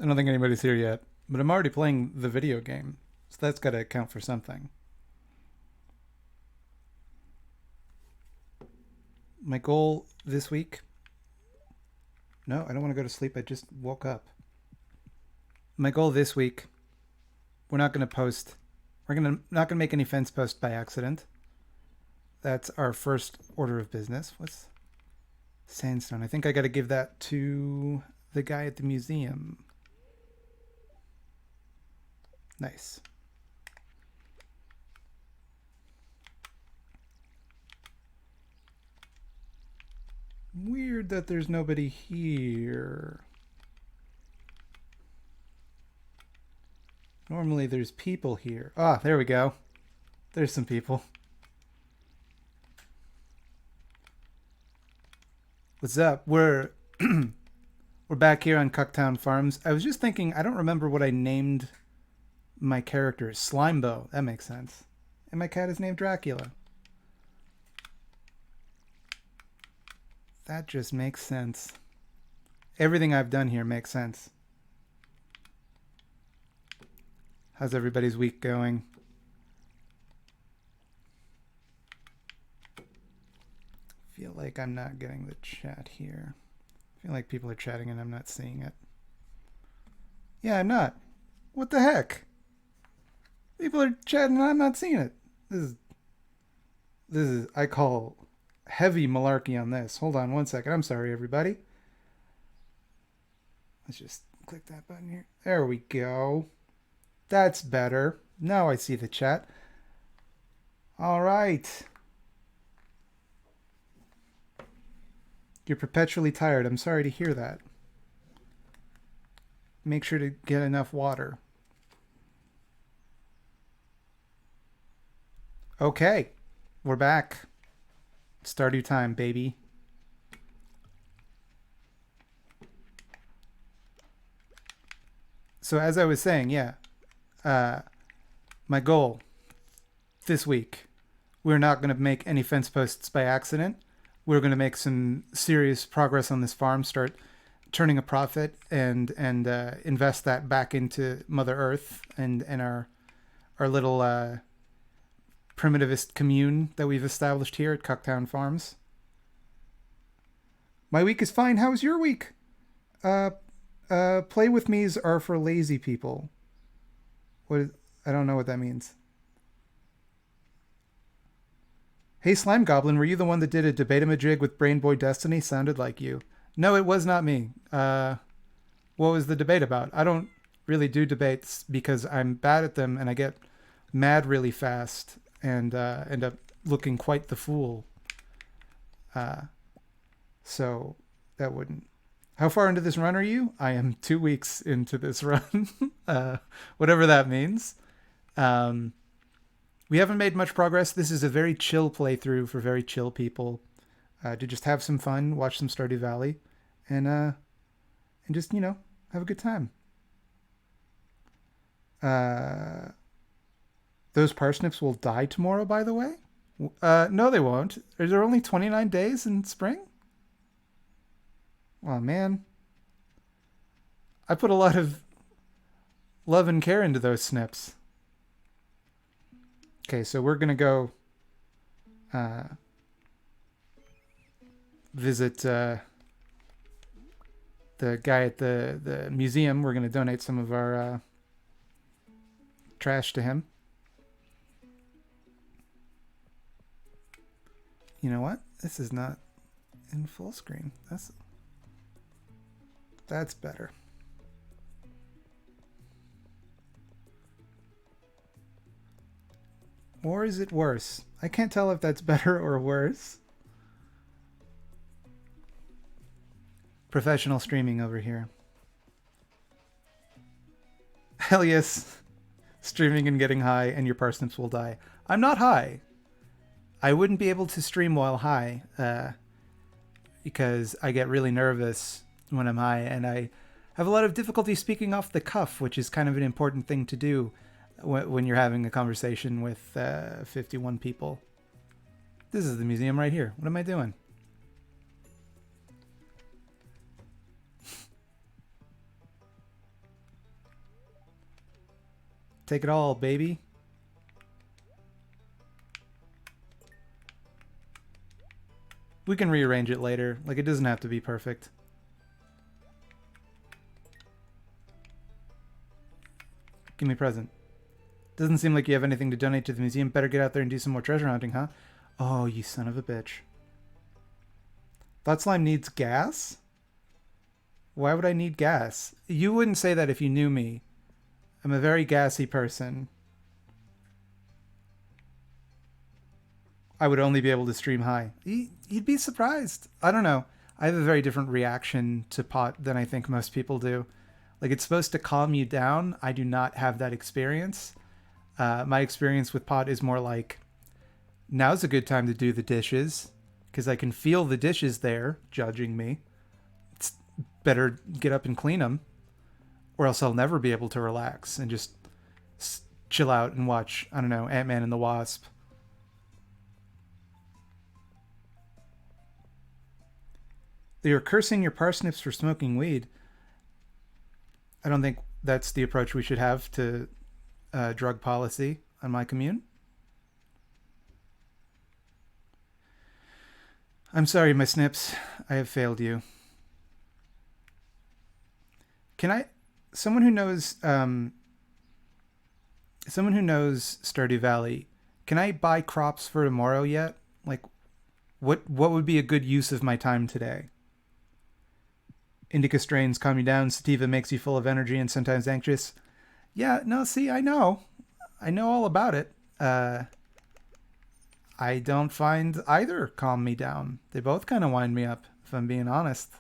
I don't think anybody's here yet, but I'm already playing the video game, so that's got to account for something. My goal this week. No, I don't want to go to sleep. I just woke up. My goal this week. We're not going to post. We're not going to make any fence posts by accident. That's our first order of business. What's sandstone? I think I got to give that to the guy at the museum. Nice. Weird that there's nobody here. Normally there's people here. Ah, there we go. There's some people. What's up? We're back here on Cucktown Farms. I was just thinking, I don't remember what I named my character. SlimeDew. That makes sense. And my cat is named Dracula. That just makes sense. Everything I've done here makes sense. How's everybody's week going? Feel like I'm not getting the chat here. I feel like people are chatting and I'm not seeing it. Yeah, I'm not. What the heck? People are chatting and I'm not seeing it. This is I call heavy malarkey on this. Hold on one second. I'm sorry, everybody. Let's just click that button here. There we go. That's better. Now I see the chat. All right. You're perpetually tired. I'm sorry to hear that. Make sure to get enough water. Okay. We're back. Stardew time, baby. So as I was saying, yeah. My goal this week, we're not going to make any fence posts by accident. We're going to make some serious progress on this farm, start turning a profit, and invest that back into Mother Earth and our little primitivist commune that we've established here at Cucktown Farms. My week is fine. How was your week? Play with me's are for lazy people. I don't know what that means. Hey, Slime Goblin, were you the one that did a debate-a-majig with Brain Boy Destiny? Sounded like you. No, it was not me. What was the debate about? I don't really do debates because I'm bad at them and I get mad really fast and end up looking quite the fool. So that wouldn't. How far into this run are you? I am 2 weeks into this run. Whatever that means. We haven't made much progress. This is a very chill playthrough for very chill people. To just have some fun, watch some Stardew Valley, and just, have a good time. Those parsnips will die tomorrow, by the way? No, they won't. Are there only 29 days in spring? Oh, man. I put a lot of love and care into those snips. Okay, so we're going to go visit the guy at the museum. We're going to donate some of our trash to him. You know what? This is not in full screen. That's better. Or is it worse? I can't tell if that's better or worse. Professional streaming over here. Hell yes. Streaming and getting high and your parsnips will die. I'm not high. I wouldn't be able to stream while high because I get really nervous when I'm high and I have a lot of difficulty speaking off the cuff, which is kind of an important thing to do when you're having a conversation with 51 people. This is the museum right here. What am I doing? Take it all, baby. We can rearrange it later. Like, it doesn't have to be perfect. Give me a present. Doesn't seem like you have anything to donate to the museum. Better get out there and do some more treasure hunting, huh? Oh, you son of a bitch. Thought slime needs gas? Why would I need gas? You wouldn't say that if you knew me. I'm a very gassy person. I would only be able to stream high. You'd be surprised. I don't know. I have a very different reaction to pot than I think most people do. Like, it's supposed to calm you down. I do not have that experience. My experience with pot is more like, now's a good time to do the dishes because I can feel the dishes there judging me. It's better get up and clean them, or else I'll never be able to relax and just chill out and watch, I don't know, Ant-Man and the Wasp. You're cursing your parsnips for smoking weed. I don't think that's the approach we should have to drug policy on my commune. I'm sorry, my snips. I have failed you. Can I... Someone who knows Stardew Valley, can I buy crops for tomorrow yet? Like, what would be a good use of my time today? Indica strains calm you down. Sativa makes you full of energy and sometimes anxious. Yeah, no, see, I know all about it. I don't find either calm me down. They both kind of wind me up, if I'm being honest.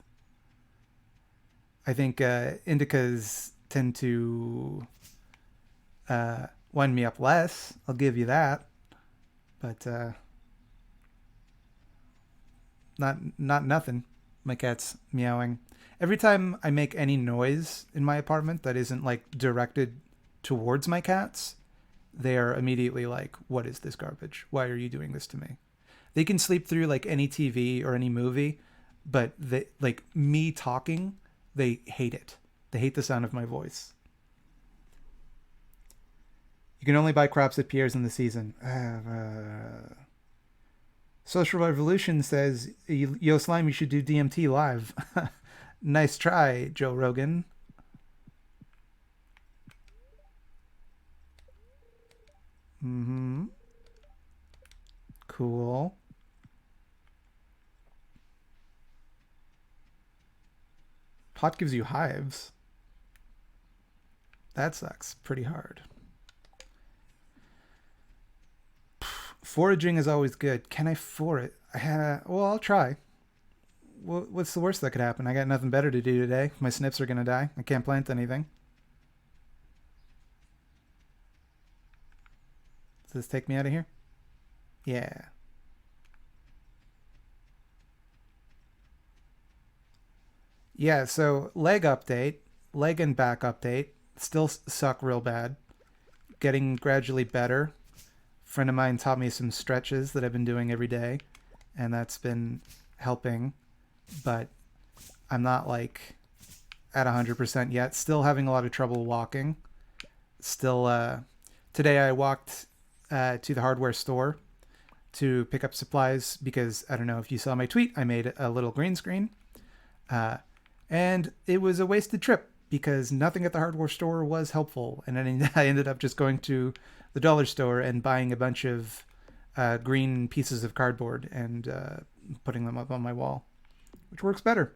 I think indicas tend to wind me up less. I'll give you that. But not nothing. My cat's meowing. Every time I make any noise in my apartment that isn't like directed towards my cats, they are immediately like, what is this garbage? Why are you doing this to me? They can sleep through like any TV or any movie, but they, like me talking, they hate it. They hate the sound of my voice. You can only buy crops at Pierre's in the season. Social Revolution says, yo, Slime, you should do DMT live. Nice try, Joe Rogan. Mm-hmm. Cool. Pot gives you hives. That sucks pretty hard. Foraging is always good. Can I forage? Well, I'll try. What's the worst that could happen? I got nothing better to do today. My snips are going to die. I can't plant anything. Does this take me out of here? Yeah. Yeah, so leg update. Leg and back update. Still suck real bad. Getting gradually better. Friend of mine taught me some stretches that I've been doing every day, and that's been helping. But I'm not like at 100% yet. Still having a lot of trouble walking. Still, today I walked to the hardware store to pick up supplies because, I don't know if you saw my tweet, I made a little green screen. And it was a wasted trip because nothing at the hardware store was helpful. And then I ended up just going to the dollar store and buying a bunch of green pieces of cardboard and putting them up on my wall, which works better.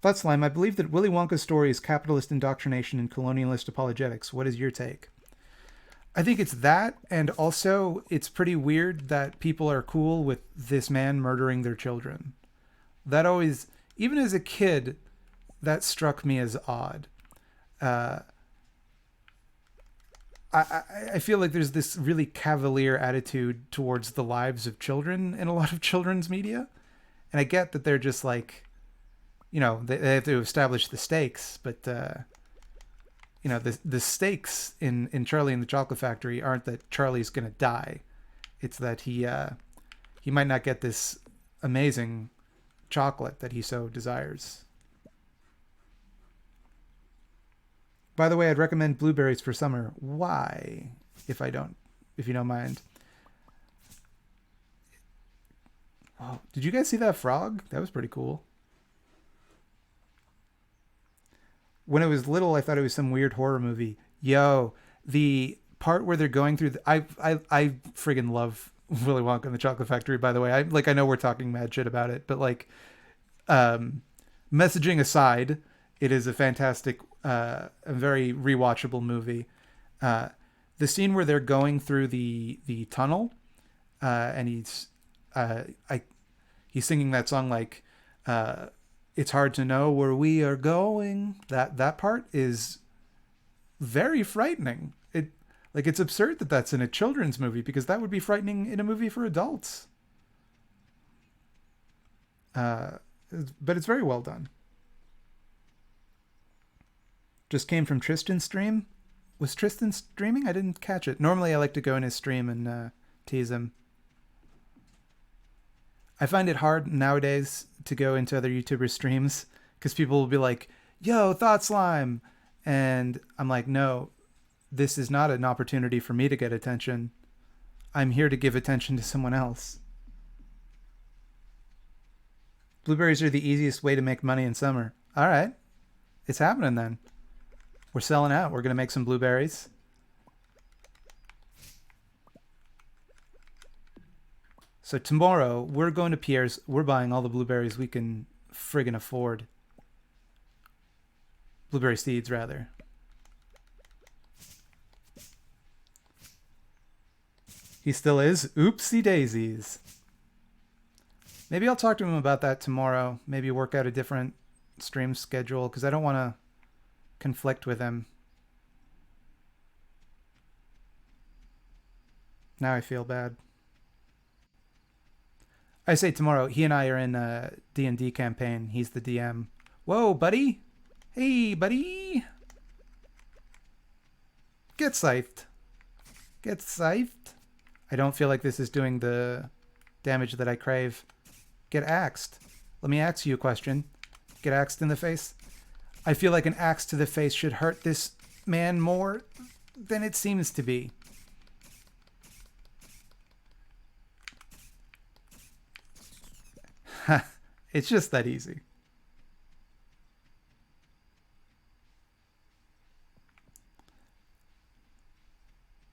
Thought Slime, I believe that Willy Wonka's story is capitalist indoctrination and colonialist apologetics. What is your take? I think it's that, and also it's pretty weird that people are cool with this man murdering their children. That always, even as a kid, that struck me as odd. I feel like there's this really cavalier attitude towards the lives of children in a lot of children's media. And I get that they're just like, you know, they have to establish the stakes, but, you know, the stakes in Charlie and the Chocolate Factory aren't that Charlie's going to die. It's that he might not get this amazing chocolate that he so desires. By the way, I'd recommend blueberries for summer. Why? If you don't mind. Oh, did you guys see that frog? That was pretty cool. When I was little, I thought it was some weird horror movie. Yo, the part where they're going through I friggin' love Willy Wonka and the Chocolate Factory, by the way. I know we're talking mad shit about it, but like um messaging aside, it is a fantastic a very rewatchable movie. Uh the scene where they're going through the tunnel, and I he's singing that song like it's hard to know where we are going. That part is very frightening. It's absurd that that's in a children's movie, because that would be frightening in a movie for adults. Uh, but it's very well done. Just came from Tristan's stream. Was Tristan streaming? I didn't catch it. Normally I like to go in his stream and tease him. I find it hard nowadays to go into other YouTubers' streams because people will be like, yo, Thought Slime. And I'm like, no, this is not an opportunity for me to get attention. I'm here to give attention to someone else. Blueberries are the easiest way to make money in summer. All right. It's happening then. We're selling out. We're going to make some blueberries. So tomorrow, we're going to Pierre's. We're buying all the blueberries we can friggin' afford. Blueberry seeds, rather. He still is? Oopsie daisies. Maybe I'll talk to him about that tomorrow. Maybe work out a different stream schedule, because I don't want to conflict with him. Now I feel bad. I say tomorrow. He and I are in a D&D campaign. He's the DM. Whoa, buddy. Hey, buddy. Get scythed. Get scythed. I don't feel like this is doing the damage that I crave. Get axed. Let me ask you a question. Get axed in the face. I feel like an axe to the face should hurt this man more than it seems to be. It's just that easy.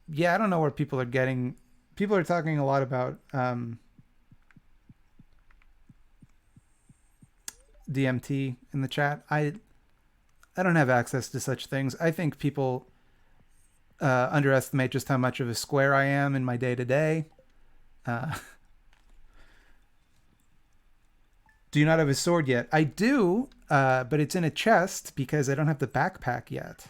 Yeah, I don't know where people are getting. People are talking a lot about DMT in the chat. I don't have access to such things. I think people underestimate just how much of a square I am in my day to day. Do you not have a sword yet? I do, but it's in a chest because I don't have the backpack yet.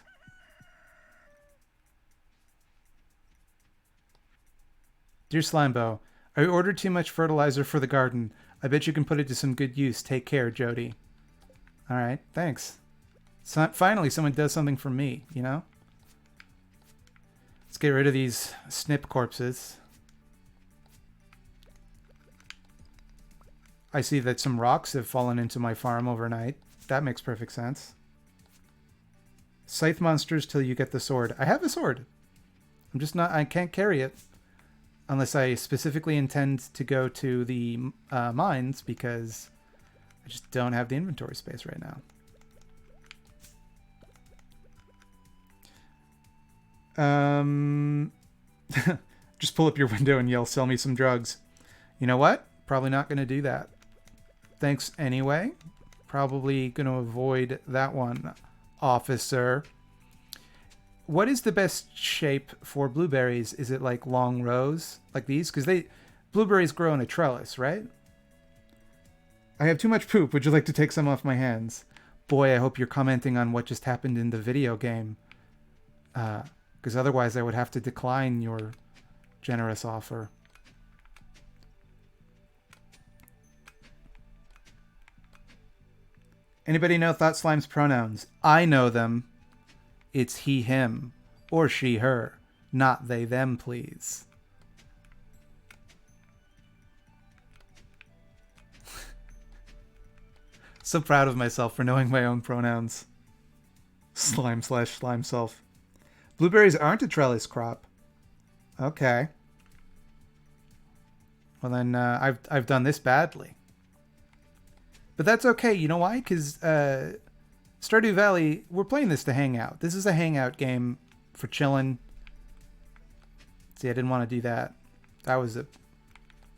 Dear Slimebo, I ordered too much fertilizer for the garden. I bet you can put it to some good use. Take care, Jody. All right, thanks. So finally, someone does something for me, you know? Let's get rid of these snip corpses. I see that some rocks have fallen into my farm overnight. That makes perfect sense. Scythe monsters till you get the sword. I have a sword. I'm just not... I can't carry it. Unless I specifically intend to go to the mines, because I just don't have the inventory space right now. Just pull up your window and yell, sell me some drugs. You know what? Probably not going to do that. Thanks anyway. Probably going to avoid that one, officer. What is the best shape for blueberries? Is it like long rows like these? Because blueberries grow in a trellis, right? I have too much poop. Would you like to take some off my hands? Boy, I hope you're commenting on what just happened in the video game. Because otherwise I would have to decline your generous offer. Anybody know Thought Slime's pronouns? I know them. It's he, him, or she, her, not they, them, please. So proud of myself for knowing my own pronouns. Slime self. Blueberries aren't a trellis crop. Okay. Well then, I've done this badly. But that's okay. You know why? Because Stardew Valley, we're playing this to hang out. This is a hangout game for chilling. See, I didn't want to do that. That was it.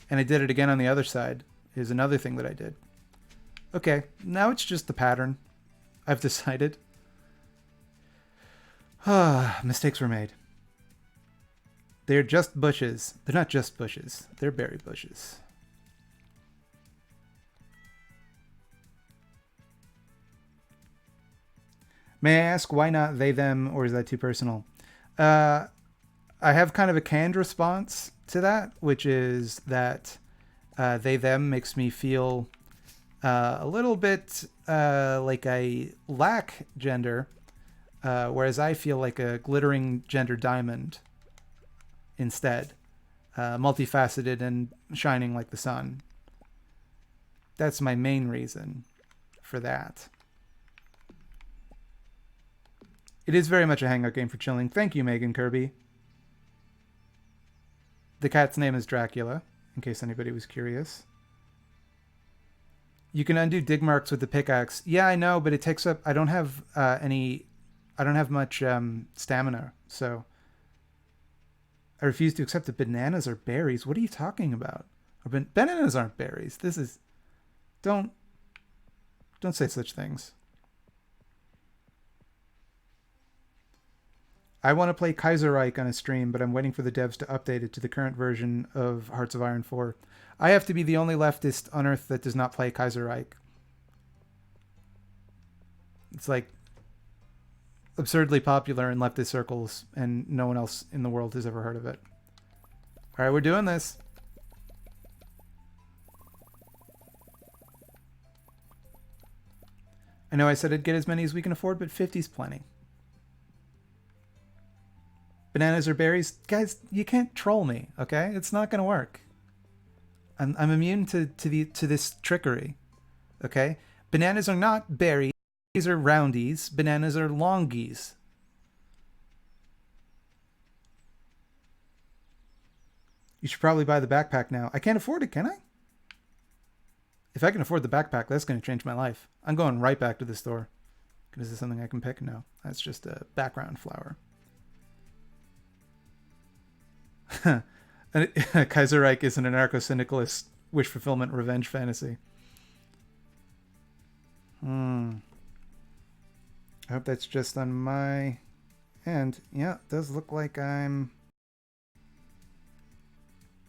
And I did it again on the other side. Here's another thing that I did. Okay, now it's just the pattern. I've decided. Mistakes were made. They're just bushes. They're not just bushes. They're berry bushes. May I ask why not they, them, or is that too personal? I have kind of a canned response to that, which is that they, them makes me feel a little bit like I lack gender, whereas I feel like a glittering gender diamond instead. Multifaceted and shining like the sun. That's my main reason for that. It is very much a hangout game for chilling. Thank you, Megan Kirby. The cat's name is Dracula, in case anybody was curious. You can undo dig marks with the pickaxe. Yeah, I know, but it takes up... I don't have I don't have much stamina, so... I refuse to accept that bananas are berries. What are you talking about? Bananas aren't berries. This is... Don't say such things. I want to play Kaiserreich on a stream, but I'm waiting for the devs to update it to the current version of Hearts of Iron 4. I have to be the only leftist on Earth that does not play Kaiserreich. It's like absurdly popular in leftist circles, and no one else in the world has ever heard of it. All right, we're doing this. I know I said I'd get as many as we can afford, but 50's plenty. Bananas or berries? Guys, you can't troll me, okay? It's not going to work. I'm immune to this trickery, okay? Bananas are not berries. These are roundies. Bananas are longies. You should probably buy the backpack now. I can't afford it, can I? If I can afford the backpack, that's going to change my life. I'm going right back to the store. Is this something I can pick? No, that's just a background flower. Kaiserreich is an anarcho-syndicalist wish fulfillment revenge fantasy. I hope that's just on my end. Yeah, it does look like I'm...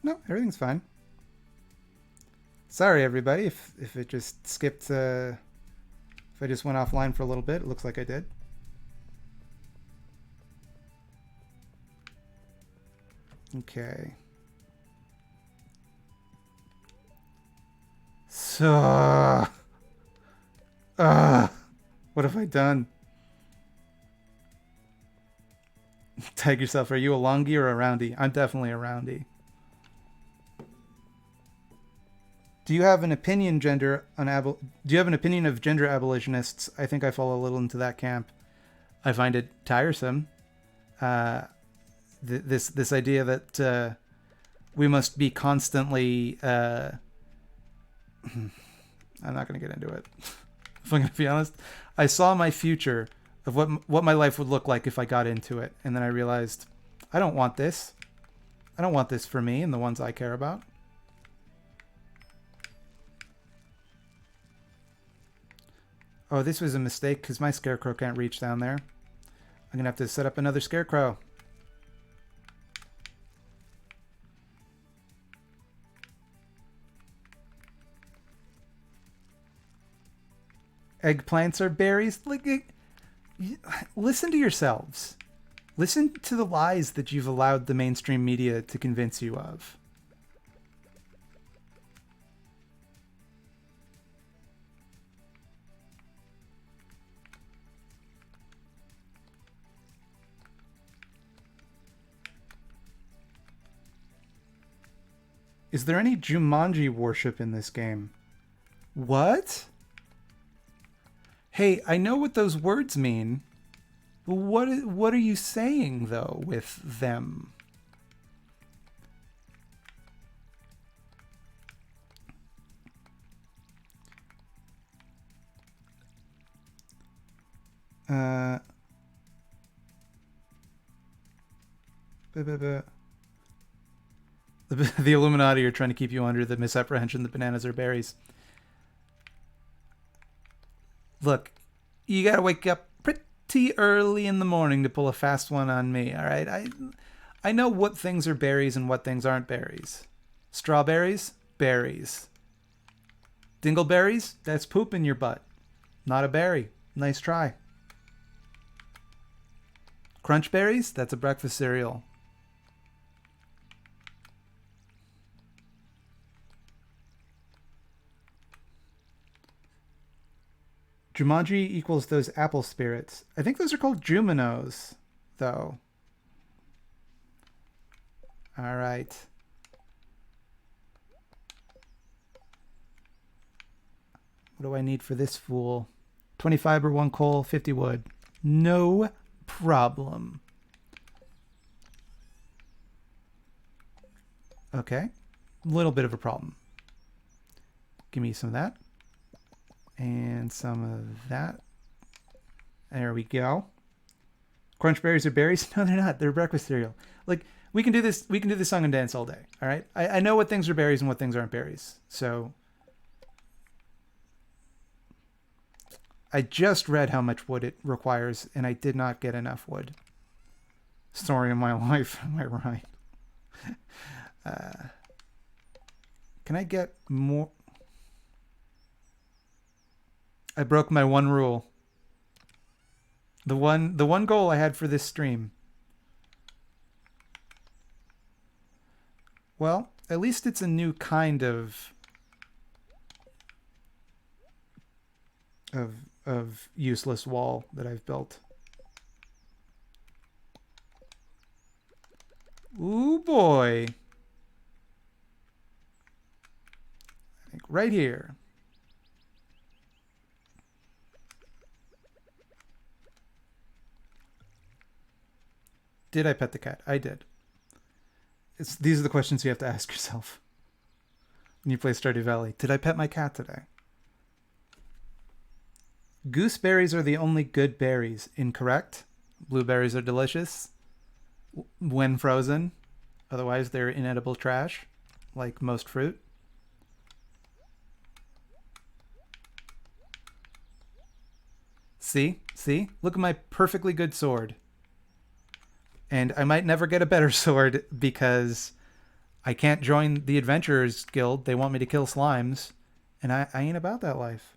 No, everything's fine. Sorry, everybody, if it just skipped... if I just went offline for a little bit. It looks like I did. Okay. So... what have I done? Tag yourself. Are you a longie or a roundie? I'm definitely a roundie. Do you have an opinion Do you have an opinion of gender abolitionists? I think I fall a little into that camp. I find it tiresome. This idea that we must be constantly... I'm not going to get into it. If I'm going to be honest, I saw my future of what my life would look like if I got into it. And then I realized, I don't want this. I don't want this for me and the ones I care about. Oh, this was a mistake because my scarecrow can't reach down there. I'm going to have to set up another scarecrow. Eggplants are berries. Listen to yourselves. Listen to the lies that you've allowed the mainstream media to convince you of. Is there any Jumanji worship in this game? What? Hey, I know what those words mean. What are you saying though with them? The Illuminati are trying to keep you under the misapprehension that bananas are berries. Look, you gotta wake up pretty early in the morning to pull a fast one on me, all right? I know what things are berries and what things aren't berries. Strawberries? Berries. Dingleberries? That's poop in your butt. Not a berry. Nice try. Crunch berries? That's a breakfast cereal. Jumanji equals those apple spirits. I think those are called Juminos, though. All right. What do I need for this fool? 20 fiber, 1 coal, 50 wood. No problem. Okay. Little bit of a problem. Give me some of that. And some of that. There we go. Crunch berries are berries? No, they're not. They're breakfast cereal. Like, we can do this. We can do this song and dance all day. All right. I know what things are berries and what things aren't berries. So I just read how much wood it requires, and I did not get enough wood. Story of my life. Am I right? Can I get more? I broke my one rule. The one goal I had for this stream. Well, at least it's a new kind of useless wall that I've built. Ooh boy. I think right here. Did I pet the cat? I did. These are the questions you have to ask yourself when you play Stardew Valley. Did I pet my cat today? Gooseberries are the only good berries. Incorrect. Blueberries are delicious when frozen. Otherwise, they're inedible trash, like most fruit. See? Look at my perfectly good sword. And I might never get a better sword because I can't join the Adventurers Guild. They want me to kill slimes. And I ain't about that life.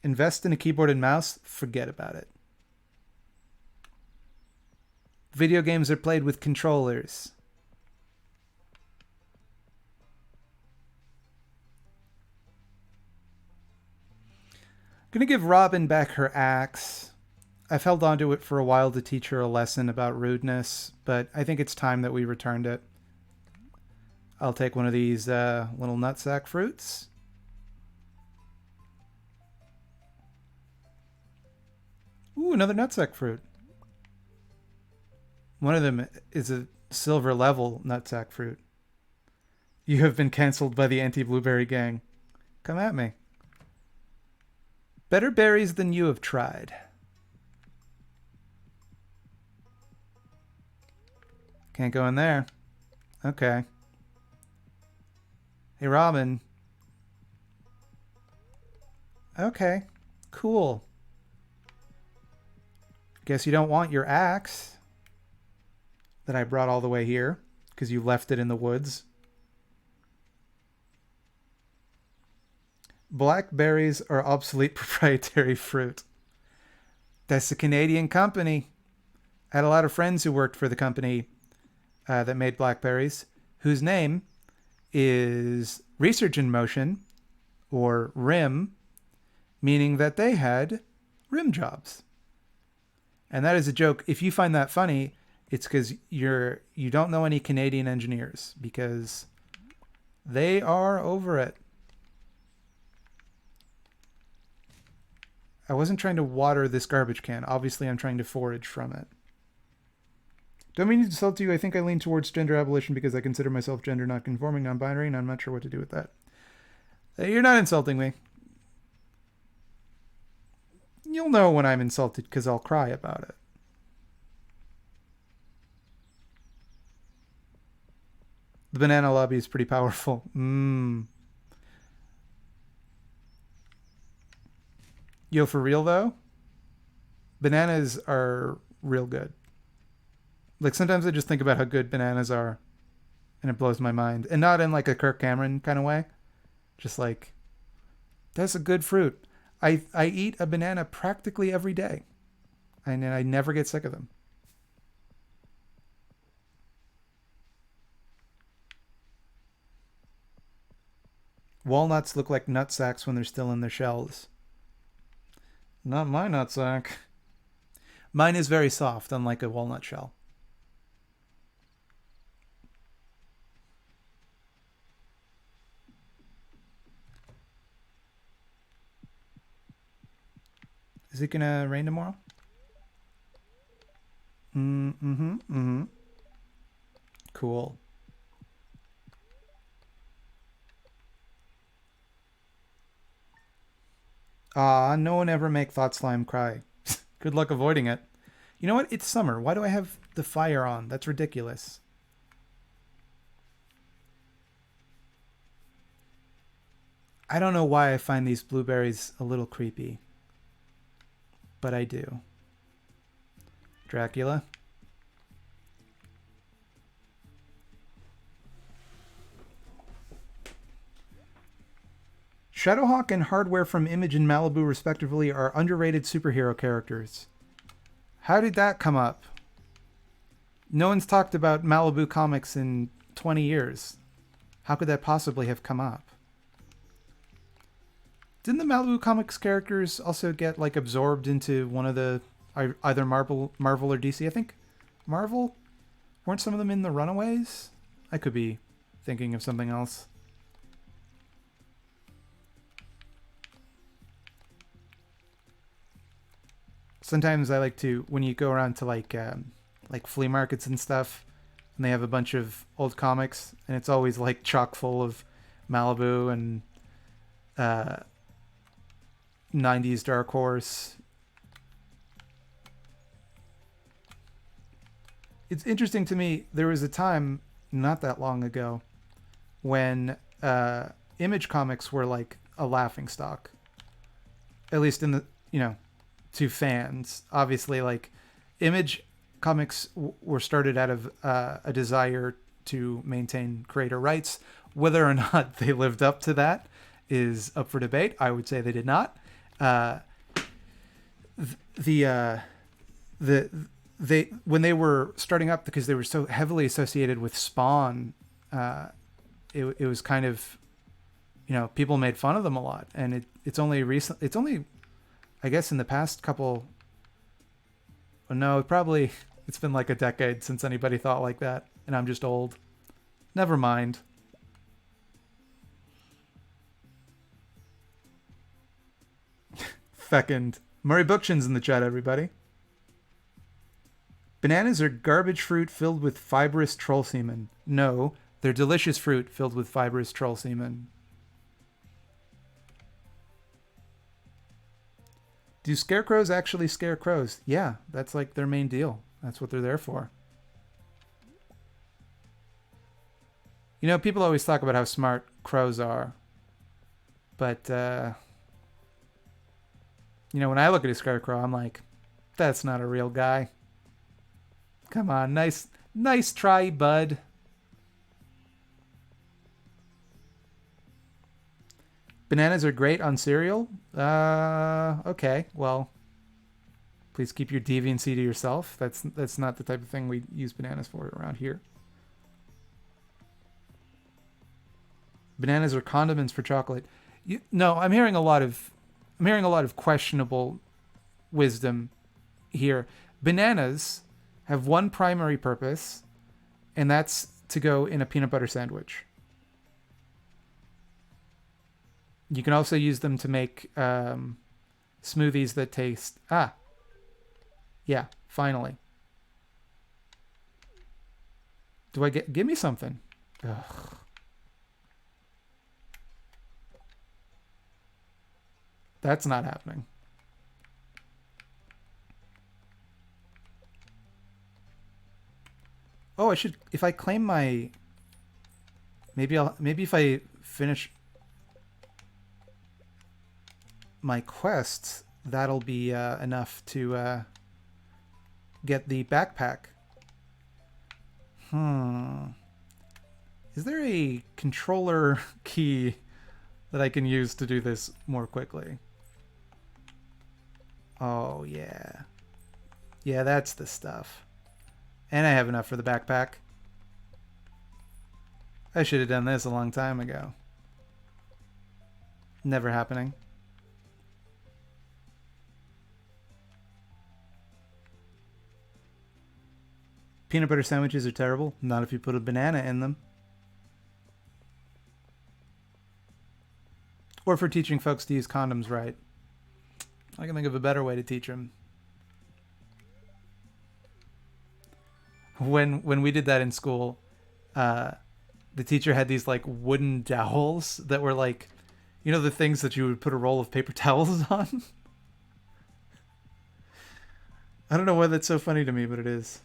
Invest in a keyboard and mouse? Forget about it. Video games are played with controllers. Gonna give Robin back her axe. I've held onto it for a while to teach her a lesson about rudeness, but I think it's time that we returned it. I'll take one of these little nutsack fruits. Ooh, another nutsack fruit. One of them is a silver level nutsack fruit. You have been cancelled by the anti-blueberry gang. Come at me. Better berries than you have tried. Can't go in there. Okay. Hey, Robin. Okay. Cool. Guess you don't want your axe that I brought all the way here because you left it in the woods. Blackberries are obsolete proprietary fruit. That's a Canadian company. I had a lot of friends who worked for the company that made blackberries, whose name is Research in Motion, or RIM, meaning that they had rim jobs. And that is a joke. If you find that funny, it's because you don't know any Canadian engineers, because they are over it. I wasn't trying to water this garbage can. Obviously, I'm trying to forage from it. Don't mean to insult you. I think I lean towards gender abolition because I consider myself gender not conforming, non-binary, and I'm not sure what to do with that. You're not insulting me. You'll know when I'm insulted because I'll cry about it. The banana lobby is pretty powerful. Yo, for real though, bananas are real good. Like sometimes I just think about how good bananas are and it blows my mind. And not in like a Kirk Cameron kind of way. Just like, that's a good fruit. I eat a banana practically every day. And I never get sick of them. Walnuts look like nut sacks when they're still in their shells. Not my nutsack. Mine is very soft, unlike a walnut shell. Is it gonna rain tomorrow? Cool. No one ever make Thought Slime cry. Good luck avoiding it. You know what? It's summer. Why do I have the fire on? That's ridiculous. I don't know why I find these blueberries a little creepy. But I do. Dracula. Shadowhawk and Hardware from Image and Malibu, respectively, are underrated superhero characters. How did that come up? No one's talked about Malibu comics in 20 years. How could that possibly have come up? Didn't the Malibu comics characters also get like absorbed into one of the either Marvel or DC? I think Marvel. Weren't some of them in the Runaways? I could be thinking of something else. Sometimes I like to, when you go around to like flea markets and stuff, and they have a bunch of old comics, and it's always like chock full of Malibu and 90s Dark Horse. It's interesting to me, there was a time not that long ago when Image comics were like a laughingstock. At least in the, to fans. Obviously, like, Image comics were started out of a desire to maintain creator rights. Whether or not they lived up to that is up for debate. I would say they did not. When they were starting up, because they were so heavily associated with Spawn, it was kind of, people made fun of them a lot, and it's only recent. It's only, I guess, in the past couple. Well, no, it's been like a decade since anybody thought like that, and I'm just old. Never mind. Fecund. Murray Bookshin's in the chat, everybody. Bananas are garbage fruit filled with fibrous troll semen. No, they're delicious fruit filled with fibrous troll semen. Do scarecrows actually scare crows? Yeah, that's like their main deal. That's what they're there for. People always talk about how smart crows are. But, when I look at a scarecrow, I'm like, that's not a real guy. Come on, nice try, bud. Bananas are great on cereal? Okay, well, please keep your deviancy to yourself. That's not the type of thing we use bananas for around here. Bananas are condiments for chocolate. No, I'm hearing a lot of questionable wisdom here. Bananas have one primary purpose, and that's to go in a peanut butter sandwich. You can also use them to make smoothies that taste... Yeah, finally. Do I get... Give me something. Ugh. That's not happening. Oh, I should... If I claim my... Maybe if I finish my quests, that'll be enough to get the backpack. Is there a controller key that I can use to do this more quickly? Oh, yeah. Yeah, that's the stuff. And I have enough for the backpack. I should have done this a long time ago. Never happening. Peanut butter sandwiches are terrible. Not if you put a banana in them. Or for teaching folks to use condoms right. I can think of a better way to teach them. When we did that in school, the teacher had these like wooden dowels that were like, you know, the things that you would put a roll of paper towels on? I don't know why that's so funny to me, but it is.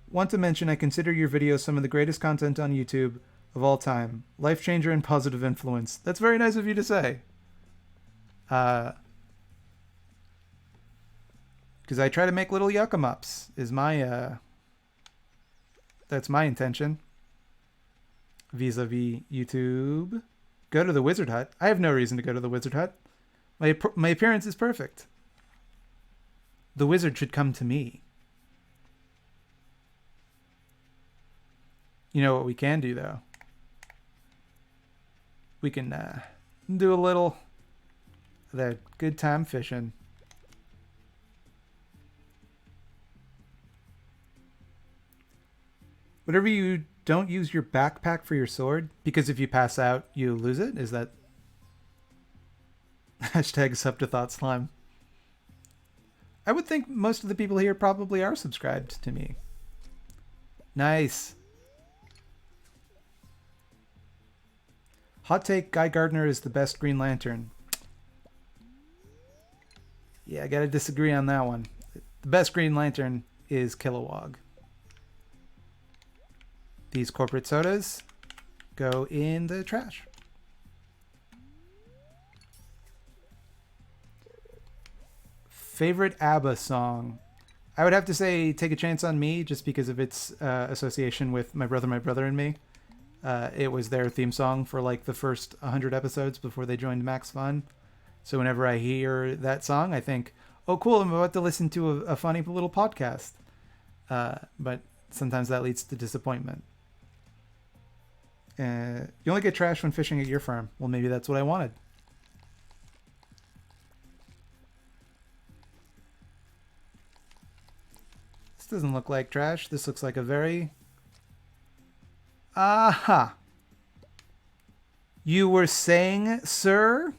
Want to mention, I consider your videos some of the greatest content on YouTube of all time. Life changer and positive influence. That's very nice of you to say. Because I try to make little yucca-mups, is my, that's my intention. Vis-a-vis YouTube. Go to the Wizard Hut. I have no reason to go to the Wizard Hut. My appearance is perfect. The wizard should come to me. You know what we can do, though? We can do a little of that good time fishing. Whatever you don't use your backpack for your sword, because if you pass out, you lose it? Is that... Hashtag sub to Thought Slime. I would think most of the people here probably are subscribed to me. Nice. Hot take, Guy Gardner is the best Green Lantern. Yeah, I gotta disagree on that one. The best Green Lantern is Kilowog. These corporate sodas go in the trash. Favorite ABBA song? I would have to say Take a Chance on Me, just because of its association with My Brother and Me. It was their theme song for like the first 100 episodes before they joined Max Fun. So whenever I hear that song, I think, oh cool, I'm about to listen to a funny little podcast. But sometimes that leads to disappointment. You only get trash when fishing at your farm. Well, maybe that's what I wanted. This doesn't look like trash. This looks like a very... Aha! You were saying, sir?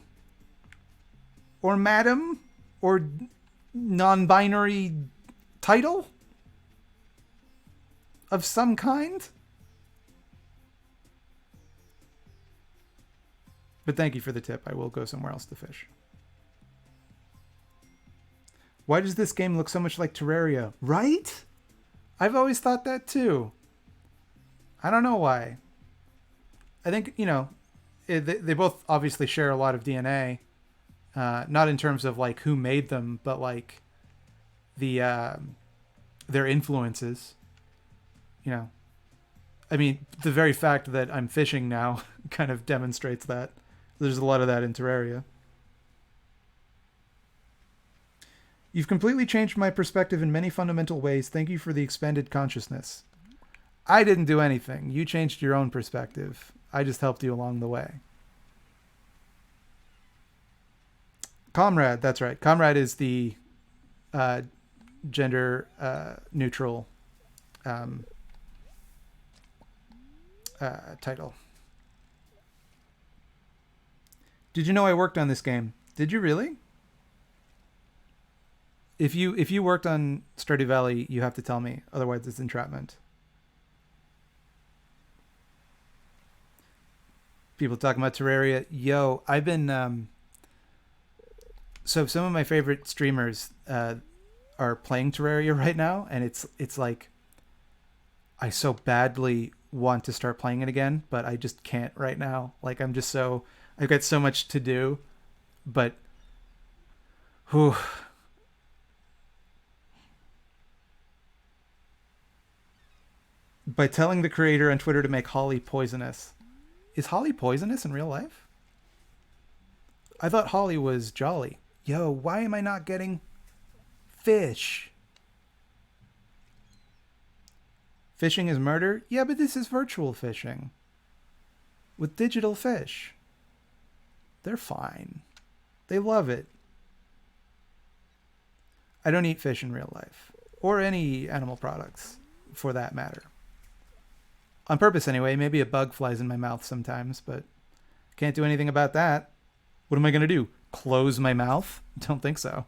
Or madam? Or non-binary title? Of some kind? But thank you for the tip. I will go somewhere else to fish. Why does this game look so much like Terraria? Right? I've always thought that too. I don't know why. I think, you know, they both obviously share a lot of DNA. Not in terms of like who made them, but like the their influences. You know, I mean, the very fact that I'm fishing now kind of demonstrates that. There's a lot of that in Terraria. You've completely changed my perspective in many fundamental ways. Thank you for the expanded consciousness. I didn't do anything. You changed your own perspective. I just helped you along the way. Comrade, that's right. Comrade is the gender neutral title. Did you know I worked on this game? Did you really? If you worked on Stardew Valley, you have to tell me. Otherwise, it's entrapment. People talking about Terraria. Yo, I've been so some of my favorite streamers are playing Terraria right now, and it's like I so badly want to start playing it again, but I just can't right now. Like I've got so much to do, but whew, by telling the creator on Twitter to make Holly poisonous. Is Holly poisonous in real life? I thought Holly was jolly. Yo, why am I not getting fish? Fishing is murder? Yeah, but this is virtual fishing. With digital fish. They're fine. They love it. I don't eat fish in real life. Or any animal products, for that matter. On purpose anyway. Maybe a bug flies in my mouth sometimes, but can't do anything about that. What am I going to do? Close my mouth? Don't think so.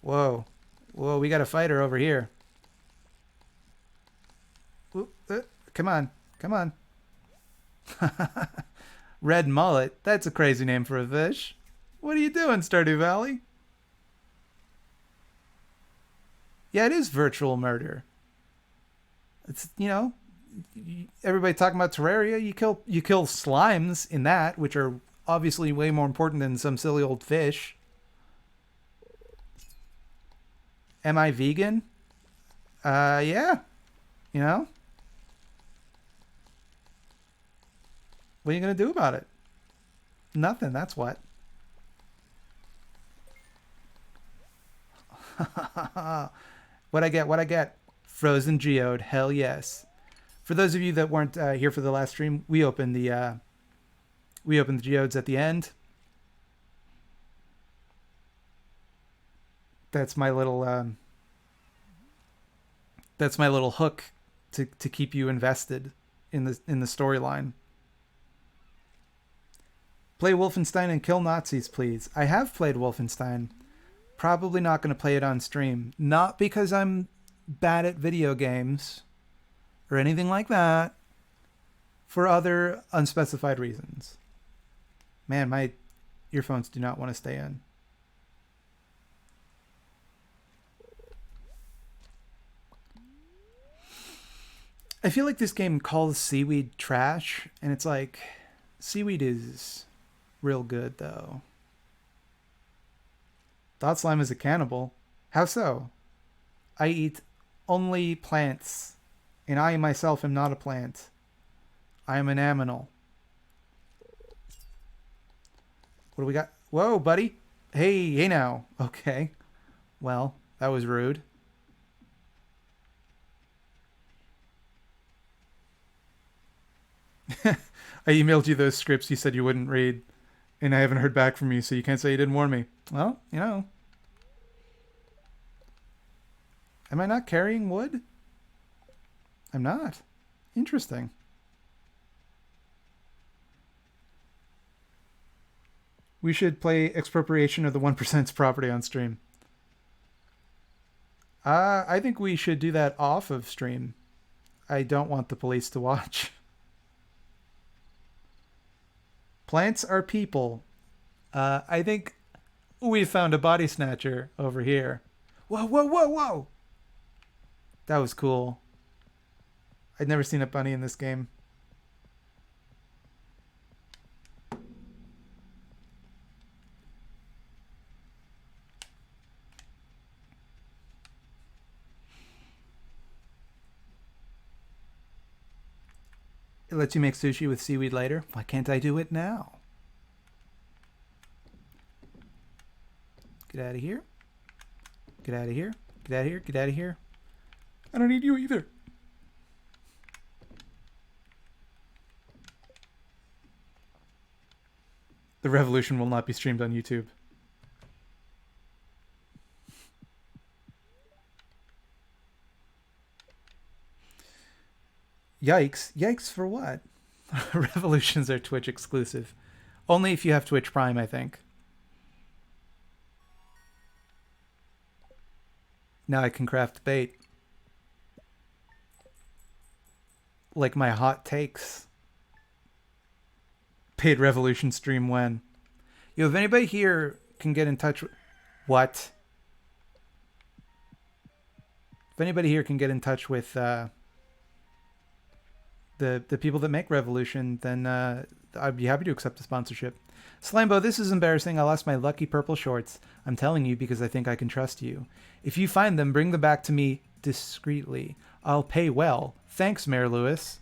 Whoa. Whoa, we got a fighter over here. Come on. Come on. Red mullet. That's a crazy name for a fish. What are you doing, Stardew Valley? Yeah, it is virtual murder. It's, everybody talking about Terraria. You kill slimes in that, which are obviously way more important than some silly old fish. Am I vegan? Yeah. You know? What are you going to do about it? Nothing, that's what. What I get? Frozen geode, hell yes. For those of you that weren't here for the last stream, we opened the geodes at the end. That's my little hook to keep you invested in the storyline. Play Wolfenstein and kill Nazis, please. I have played Wolfenstein. Probably not going to play it on stream. Not because I'm bad at video games or anything like that. For other unspecified reasons. Man, my earphones do not want to stay in. I feel like this game calls seaweed trash, and it's like, seaweed is real good, though. Thought slime is a cannibal. How so? I eat only plants, and I myself am not a plant. I am an aminal. What do we got? Whoa, buddy. Hey now. Okay. Well, that was rude. I emailed you those scripts you said you wouldn't read, and I haven't heard back from you, so you can't say you didn't warn me. Well, Am I not carrying wood? I'm not. Interesting. We should play Expropriation of the 1%'s property on stream. I think we should do that off of stream. I don't want the police to watch. Plants are people. I think we found a body snatcher over here. Whoa, whoa, whoa, whoa! That was cool. I'd never seen a bunny in this game. It lets you make sushi with seaweed later. Why can't I do it now? Get out of here. Get out of here. Get out of here. Get out of here. I don't need you either. The revolution will not be streamed on YouTube. Yikes. Yikes for what? Revolutions are Twitch exclusive. Only if you have Twitch Prime, I think. Now I can craft bait. Like my hot takes. Paid Revolution stream when? Yo, if anybody here can get in touch with... What? If anybody here can get in touch with the people that make Revolution, then I'd be happy to accept a sponsorship. SlimeDew, this is embarrassing. I lost my lucky purple shorts. I'm telling you because I think I can trust you. If you find them, bring them back to me discreetly. I'll pay well. Thanks, Mayor Lewis.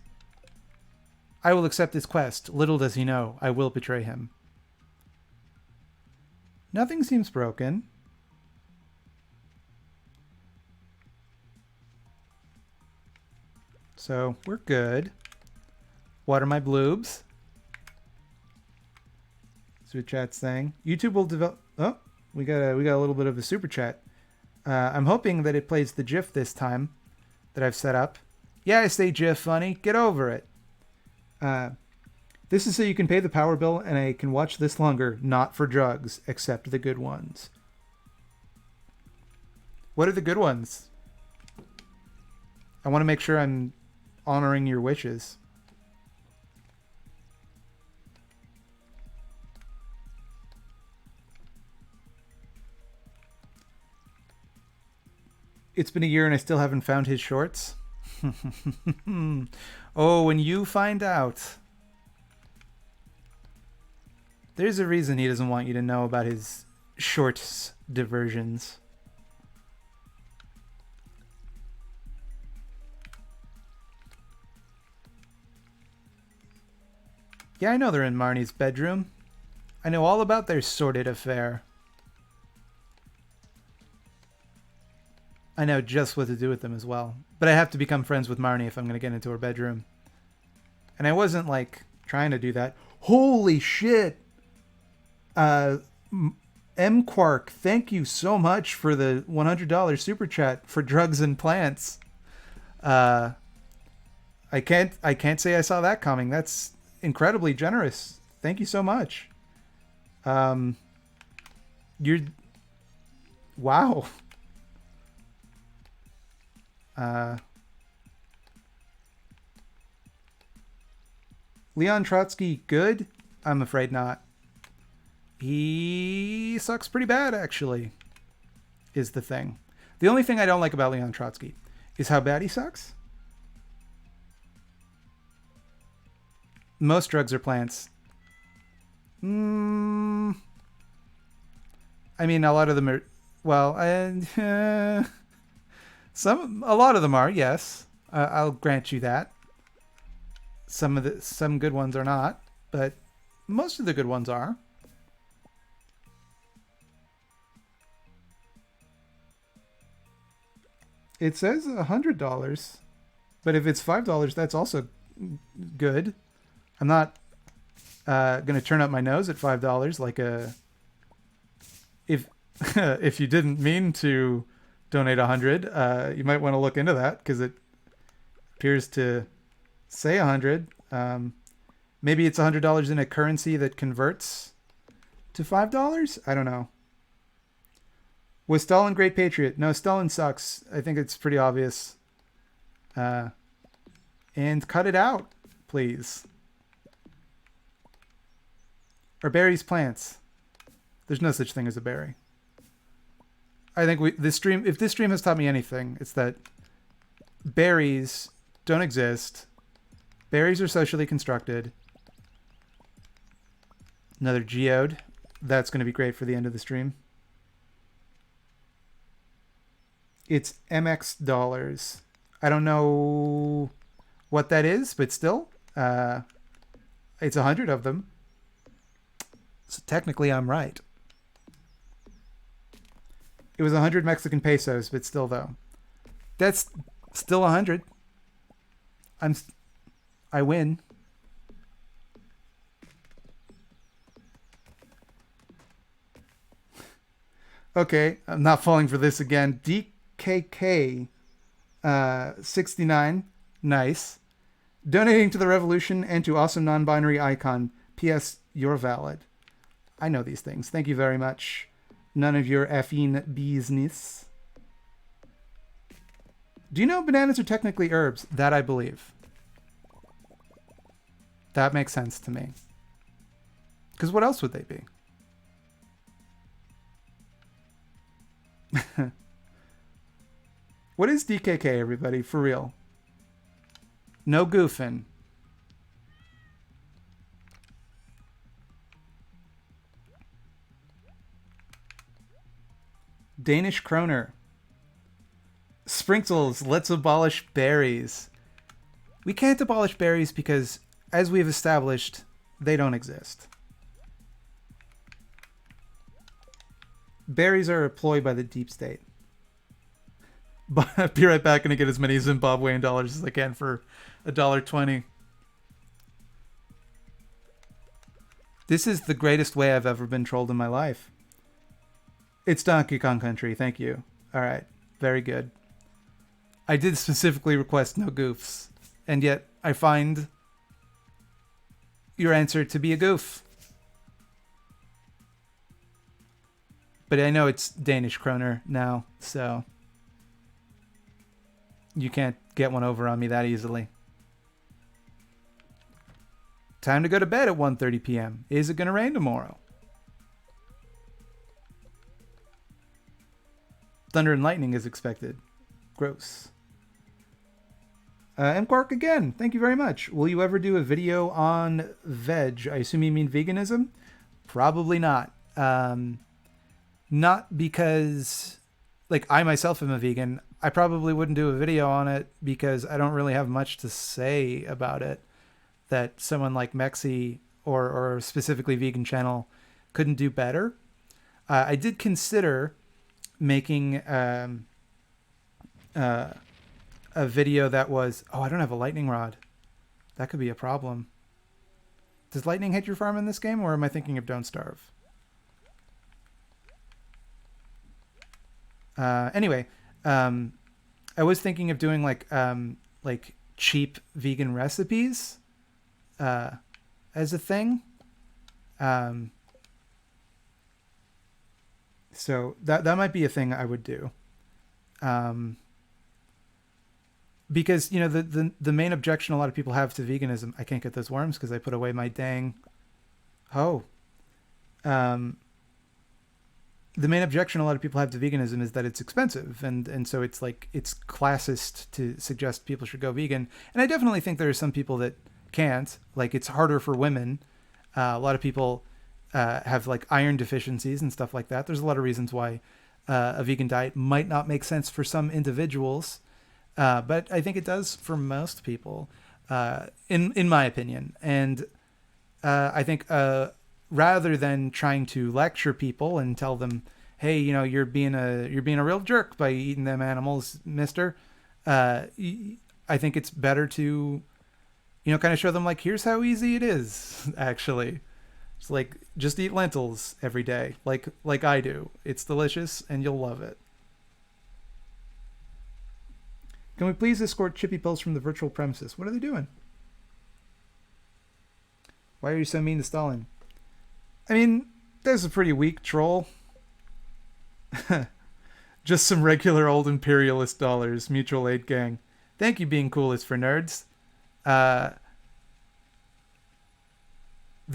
I will accept his quest. Little does he know, I will betray him. Nothing seems broken. So, we're good. Water my bloobs. Super chat saying YouTube will develop. Oh, we got a little bit of a super chat. I'm hoping that it plays the GIF this time that I've set up. Yeah, I say GIF funny. Get over it. This is so you can pay the power bill and I can watch this longer. Not for drugs, except the good ones. What are the good ones? I want to make sure I'm honoring your wishes. It's been a year and I still haven't found his shorts. Oh, when you find out. There's a reason he doesn't want you to know about his shorts diversions. Yeah, I know they're in Marnie's bedroom. I know all about their sordid affair. I know just what to do with them as well. But I have to become friends with Marnie if I'm going to get into her bedroom. And I wasn't, like, trying to do that. Holy shit! M-Quark, thank you so much for the $100 super chat for drugs and plants. I can't say I saw that coming. That's incredibly generous. Thank you so much. You're... Wow. Leon Trotsky, good? I'm afraid not. He sucks pretty bad, actually, is the thing. The only thing I don't like about Leon Trotsky is how bad he sucks. Most drugs are plants. I mean, a lot of them are... Well, a lot of them are, yes. I'll grant you that. Some good ones are not, but most of the good ones are. It says $100, but if it's $5, that's also good. I'm not gonna turn up my nose at $5 like a... If if you didn't mean to donate 100, you might want to look into that because it appears to say 100. Maybe it's $100 in a currency that converts to $5. I don't know. Was Stalin great patriot? No, Stalin sucks. I think it's pretty obvious. And cut it out, please. Are berries plants? There's no such thing as a berry. I think if this stream has taught me anything, it's that berries don't exist. Berries are socially constructed. Another geode. That's going to be great for the end of the stream. It's MX dollars. I don't know what that is, but still, it's 100 of them. So technically I'm right. It was 100 Mexican pesos, but still though. That's still 100. I win. Okay, I'm not falling for this again. DKK 69. Nice. Donating to the revolution and to awesome non-binary icon. P.S. You're valid. I know these things. Thank you very much. None of your effing business. Do you know bananas are technically herbs? That I believe. That makes sense to me. Because what else would they be? What is DKK, everybody? For real. No goofing. Danish kroner. Sprinkles, let's abolish berries. We can't abolish berries because, as we've established, they don't exist. Berries are a ploy by the deep state. But I'll be right back and get as many Zimbabwean dollars as I can for $1.20. This is the greatest way I've ever been trolled in my life. It's Donkey Kong Country, thank you. Alright, very good. I did specifically request no goofs, and yet I find your answer to be a goof. But I know it's Danish kroner now, so you can't get one over on me that easily. Time to go to bed at 1:30 p.m. Is it going to rain tomorrow? Thunder and lightning is expected. Gross. And Quark again, thank you very much. Will you ever do a video on veg? I assume you mean veganism? Probably not. Not because, like, I myself am a vegan. I probably wouldn't do a video on it because I don't really have much to say about it that someone like Mexi or specifically Vegan Channel couldn't do better. I did consider making a video that was... Oh, I don't have a lightning rod. That could be a problem. Does lightning hit your farm in this game, or am I thinking of Don't Starve? Anyway, I was thinking of doing like cheap vegan recipes as a thing. So that might be a thing I would do. Because, you know, the main objection a lot of people have to veganism... I can't get those worms because I put away my dang hoe. The main objection a lot of people have to veganism is that it's expensive. And so it's like, it's classist to suggest people should go vegan. And I definitely think there are some people that can't. Like, it's harder for women. A lot of people have like iron deficiencies and stuff like that. There's a lot of reasons why a vegan diet might not make sense for some individuals. But I think it does for most people, in my opinion. And I think rather than trying to lecture people and tell them, hey, you know, you're being a real jerk by eating them animals, mister, I think it's better to, you know, kind of show them, like, here's how easy it is, actually. It's like, just eat lentils every day, like I do. It's delicious, and you'll love it. Can we please escort Chippy Pills from the virtual premises? What are they doing? Why are you so mean to Stalin? I mean, there's a pretty weak troll. Just some regular old imperialist dollars, mutual aid gang. Thank you, Being Cool is for Nerds. They're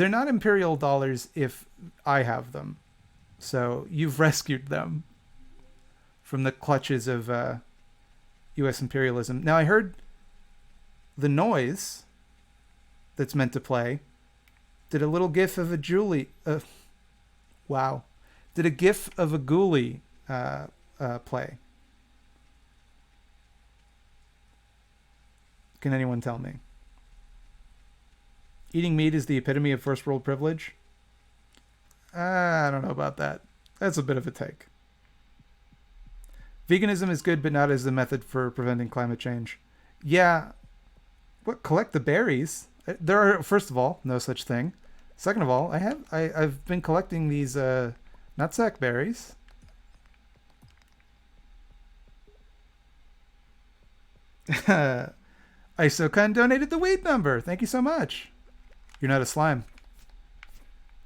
not imperial dollars if I have them. So you've rescued them from the clutches of U.S. imperialism. Now, I heard the noise that's meant to play. Did a little gif of a Julie... wow. Did a gif of a ghoulie play? Can anyone tell me? Eating meat is the epitome of first world privilege? I don't know about that. That's a bit of a take. Veganism is good, but not as the method for preventing climate change. Yeah. What? Collect the berries? There are, first of all, no such thing. Second of all, I've been collecting these nutsack berries. Isokun donated the weed number. Thank you so much. You're not a slime.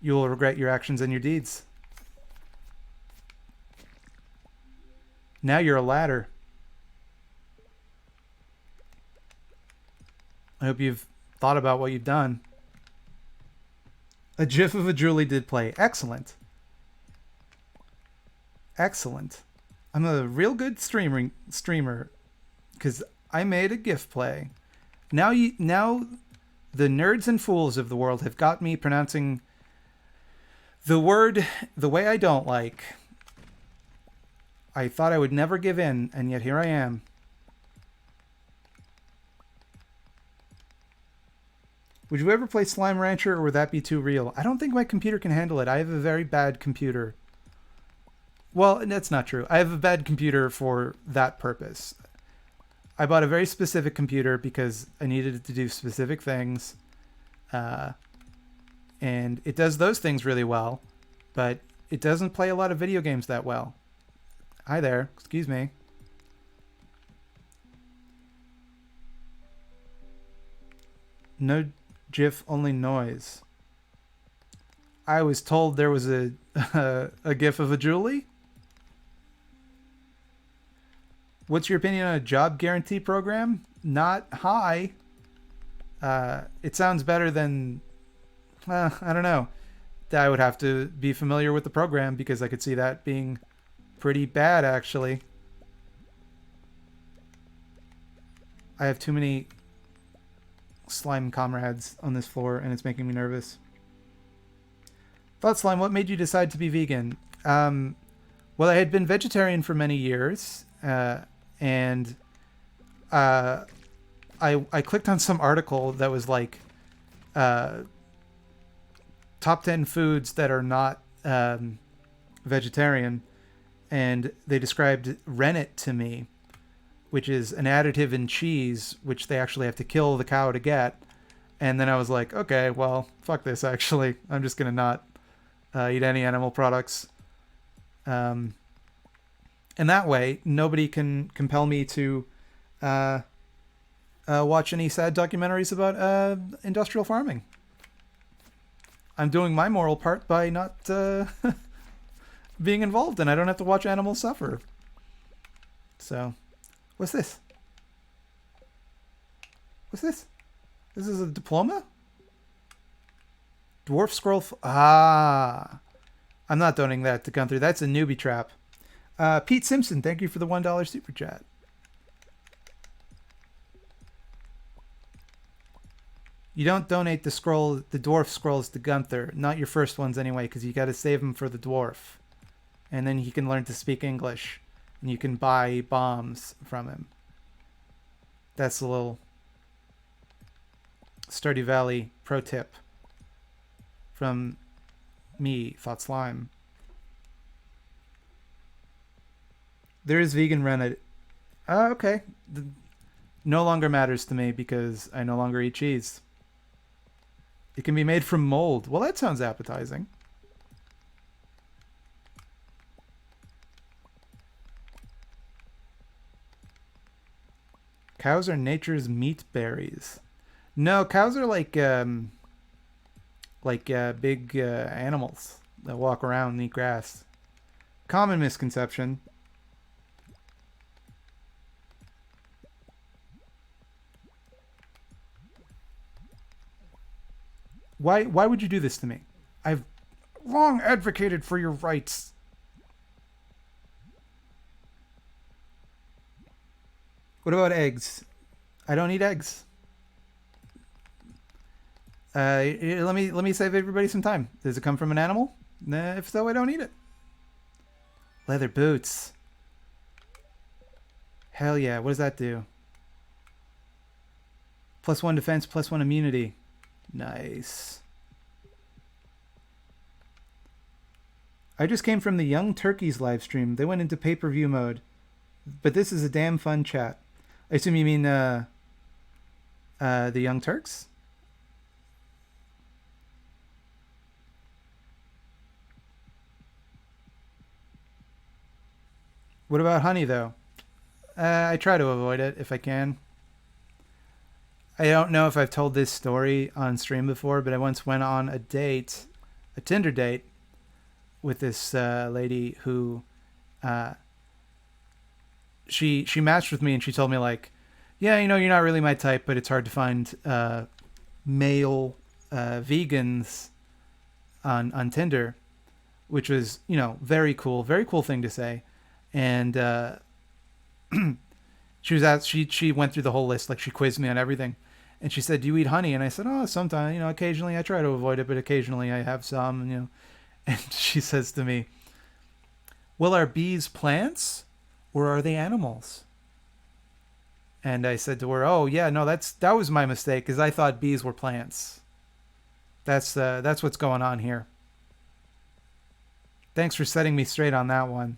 You will regret your actions and your deeds. Now you're a ladder. I hope you've thought about what you've done. A GIF of a Julie did play. Excellent. Excellent. I'm a real good streamer because I made a GIF play. Now the nerds and fools of the world have got me pronouncing the word the way I don't like. I thought I would never give in, and yet here I am. Would you ever play Slime Rancher, or would that be too real? I don't think my computer can handle it. I have a very bad computer. Well, that's not true. I have a bad computer for that purpose. I bought a very specific computer because I needed it to do specific things. And it does those things really well, but it doesn't play a lot of video games that well. Hi there. Excuse me. No GIF, only noise. I was told there was a GIF of a Julie. What's your opinion on a job guarantee program? Not high. It sounds better than... I don't know. I would have to be familiar with the program because I could see that being pretty bad, actually. I have too many slime comrades on this floor, and it's making me nervous. Thought Slime, what made you decide to be vegan? Well, I had been vegetarian for many years, and I clicked on some article that was like top 10 foods that are not vegetarian, and they described rennet to me, which is an additive in cheese, which they actually have to kill the cow to get. And then I was like, okay, well, fuck this, actually. I'm just going to not eat any animal products. And that way, nobody can compel me to watch any sad documentaries about industrial farming. I'm doing my moral part by not being involved, and I don't have to watch animals suffer. So, what's this? What's this? This is a diploma? Dwarf scroll. I'm not donating that to Gunther. That's a newbie trap. Pete Simpson, thank you for the $1 super chat. You don't donate the dwarf scrolls to Gunther. Not your first ones anyway, because you got to save them for the dwarf. And then he can learn to speak English. And you can buy bombs from him. That's a little Stardew Valley pro tip from me, Thought Slime. There is vegan rennet. Okay. No longer matters to me because I no longer eat cheese. It can be made from mold. Well, that sounds appetizing. Cows are nature's meat berries. No, cows are like big animals that walk around and eat grass. Common misconception. Why would you do this to me? I've long advocated for your rights. What about eggs? I don't eat eggs. Let me save everybody some time. Does it come from an animal? Nah, if so, I don't eat it. Leather boots. Hell yeah, what does that do? +1 defense, +1 immunity. Nice. I just came from the Young Turkeys live stream. They went into pay-per-view mode. But this is a damn fun chat. I assume you mean the Young Turks? What about honey, though? I try to avoid it if I can. I don't know if I've told this story on stream before, but I once went on a date a Tinder date with this lady who she matched with me, and she told me like, yeah, you know, you're not really my type, but it's hard to find male vegans on Tinder, which was, you know, very cool thing to say. And she went through the whole list, like she quizzed me on everything, and she said, "Do you eat honey?" And I said, "Oh, sometimes, you know, occasionally I try to avoid it, but occasionally I have some, you know." And she says to me, "Well, are bees plants or are they animals?" And I said to her, "Oh yeah, no, that was my mistake, because I thought bees were plants. That's what's going on here. Thanks for setting me straight on that one.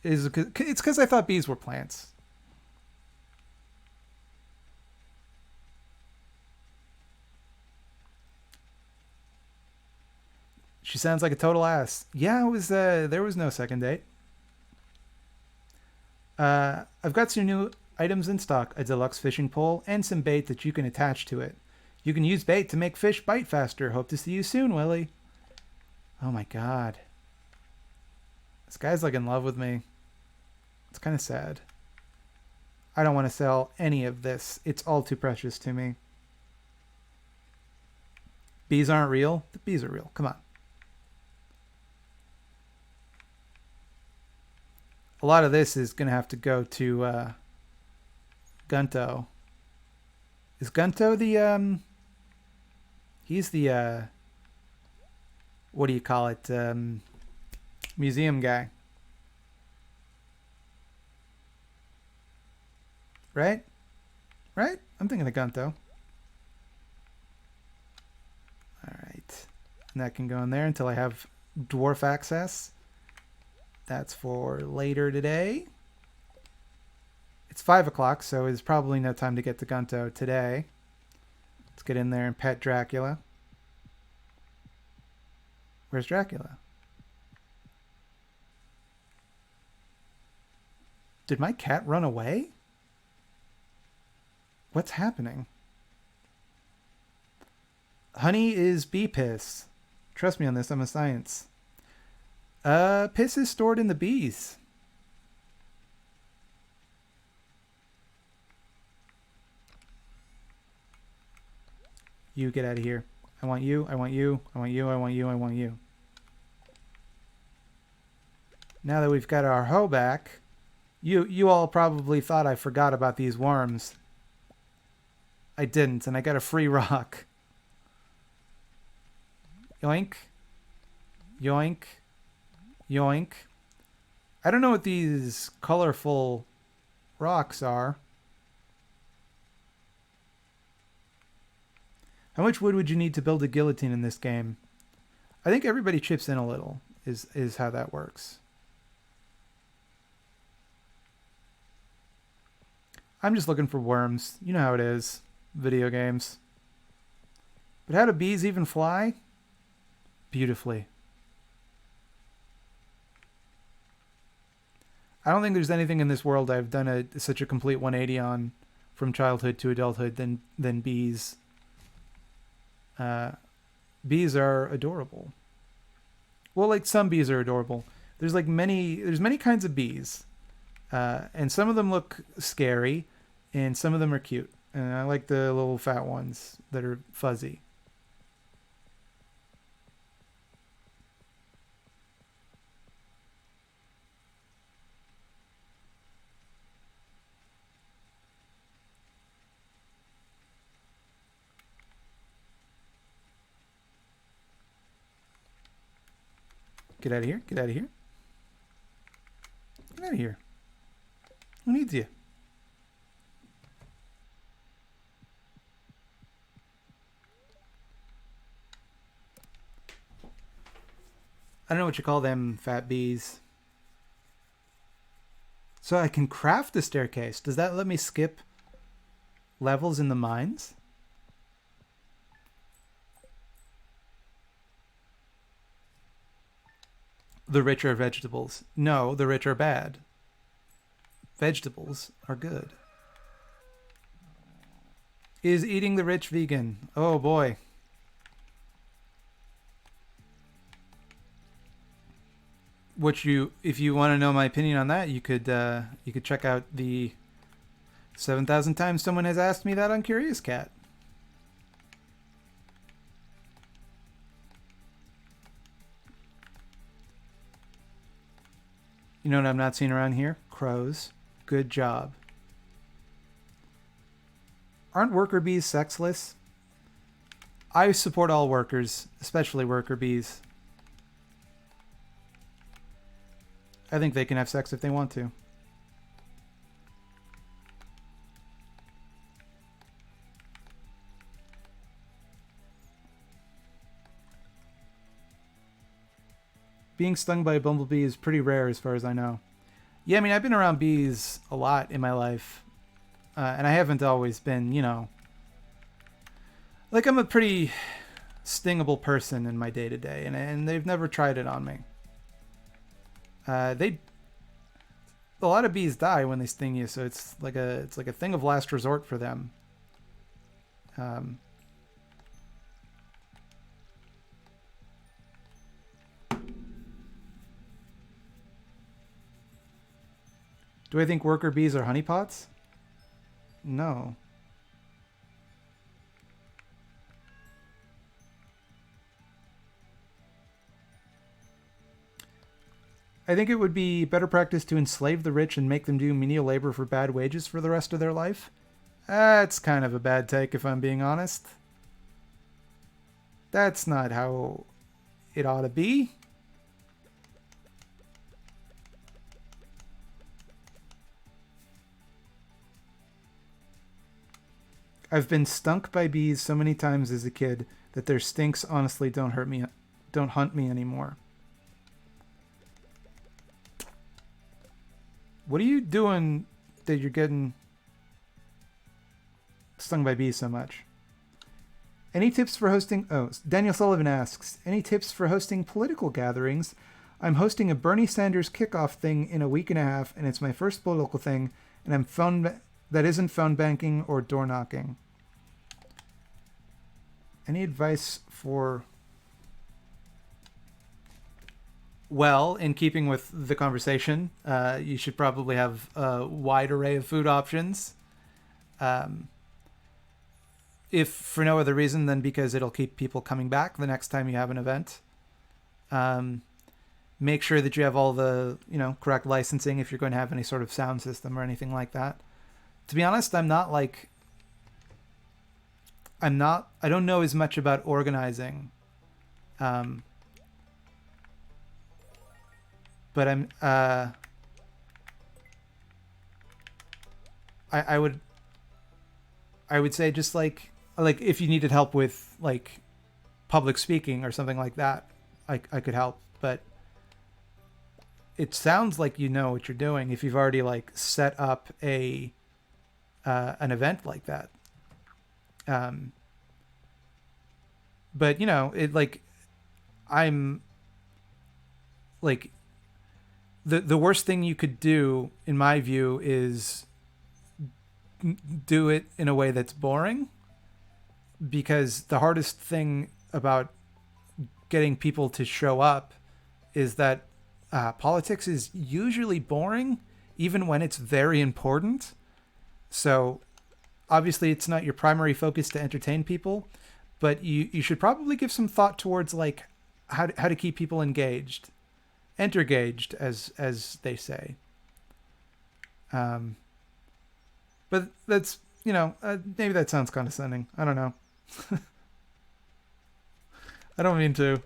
It's because I thought bees were plants." She sounds like a total ass. Yeah, it was. There was no second date. I've got some new items in stock: a deluxe fishing pole and some bait that you can attach to it. You can use bait to make fish bite faster. Hope to see you soon, Willie. Oh my god. This guy's like in love with me. It's kind of sad. I don't want to sell any of this. It's all too precious to me. Bees aren't real? The bees are real. Come on. A lot of this is going to have to go to Gunto. Is Gunto the... He's the... what do you call it? Museum guy. Right? Right? I'm thinking of Gunto. Alright. And that can go in there until I have dwarf access. That's for later today. It's 5 o'clock, so there's probably no time to get to Gunto today. Let's get in there and pet Dracula. Where's Dracula? Did my cat run away? What's happening? Honey is bee piss. Trust me on this, I'm a science. Piss is stored in the bees. You get out of here. I want you, I want you, I want you, I want you, I want you. Now that we've got our hoe back, you all probably thought I forgot about these worms. I didn't, and I got a free rock. Yoink. Yoink. Yoink. I don't know what these colorful rocks are. How much wood would you need to build a guillotine in this game? I think everybody chips in a little, is how that works. I'm just looking for worms. You know how it is. Video games. But how do bees even fly? Beautifully. I don't think there's anything in this world I've done such a complete 180 on from childhood to adulthood than bees. Bees are adorable. Well, like some bees are adorable. There's many kinds of bees. And some of them look scary and some of them are cute. And I like the little fat ones that are fuzzy. Get out of here. Get out of here. Get out of here. Who needs you? I don't know what you call them, fat bees. So I can craft the staircase. Does that let me skip levels in the mines? The rich are vegetables. No, the rich are bad. Vegetables are good. Is eating the rich vegan? Oh boy. Which if you want to know my opinion on that, you could check out the 7,000 times someone has asked me that on Curious Cat. You know what I'm not seeing around here? Crows. Good job. Aren't worker bees sexless? I support all workers, especially worker bees. I think they can have sex if they want to. Being stung by a bumblebee is pretty rare as far as I know. Yeah, I mean, I've been around bees a lot in my life. And I haven't always been, you know... Like, I'm a pretty stingable person in my day-to-day, and they've never tried it on me. A lot of bees die when they sting you, so it's like a thing of last resort for them. Do I think worker bees are honeypots? No. I think it would be better practice to enslave the rich and make them do menial labor for bad wages for the rest of their life. That's kind of a bad take, if I'm being honest. That's not how it ought to be. I've been stunk by bees so many times as a kid that their stinks honestly don't hunt me anymore. What are you doing that you're getting stung by bees so much? Any tips for hosting... Oh, Daniel Sullivan asks, any tips for hosting political gatherings? I'm hosting a Bernie Sanders kickoff thing in a week and a half, and it's my first political thing, and that isn't phone banking or door knocking. Any advice for... Well, in keeping with the conversation, you should probably have a wide array of food options. If for no other reason than because it'll keep people coming back the next time you have an event. Make sure that you have all the, correct licensing if you're going to have any sort of sound system or anything like that. To be honest, I don't know as much about organizing. But I would say just like if you needed help with like public speaking or something like that, I could help. But it sounds like you know what you're doing if you've already like set up an event like that. But I'm like the worst thing you could do in my view is do it in a way that's boring, because the hardest thing about getting people to show up is that politics is usually boring even when it's very important. So obviously it's not your primary focus to entertain people, but you should probably give some thought towards like how to keep people engaged. Entergaged, as they say. But that's, maybe that sounds condescending. I don't know. I don't mean to.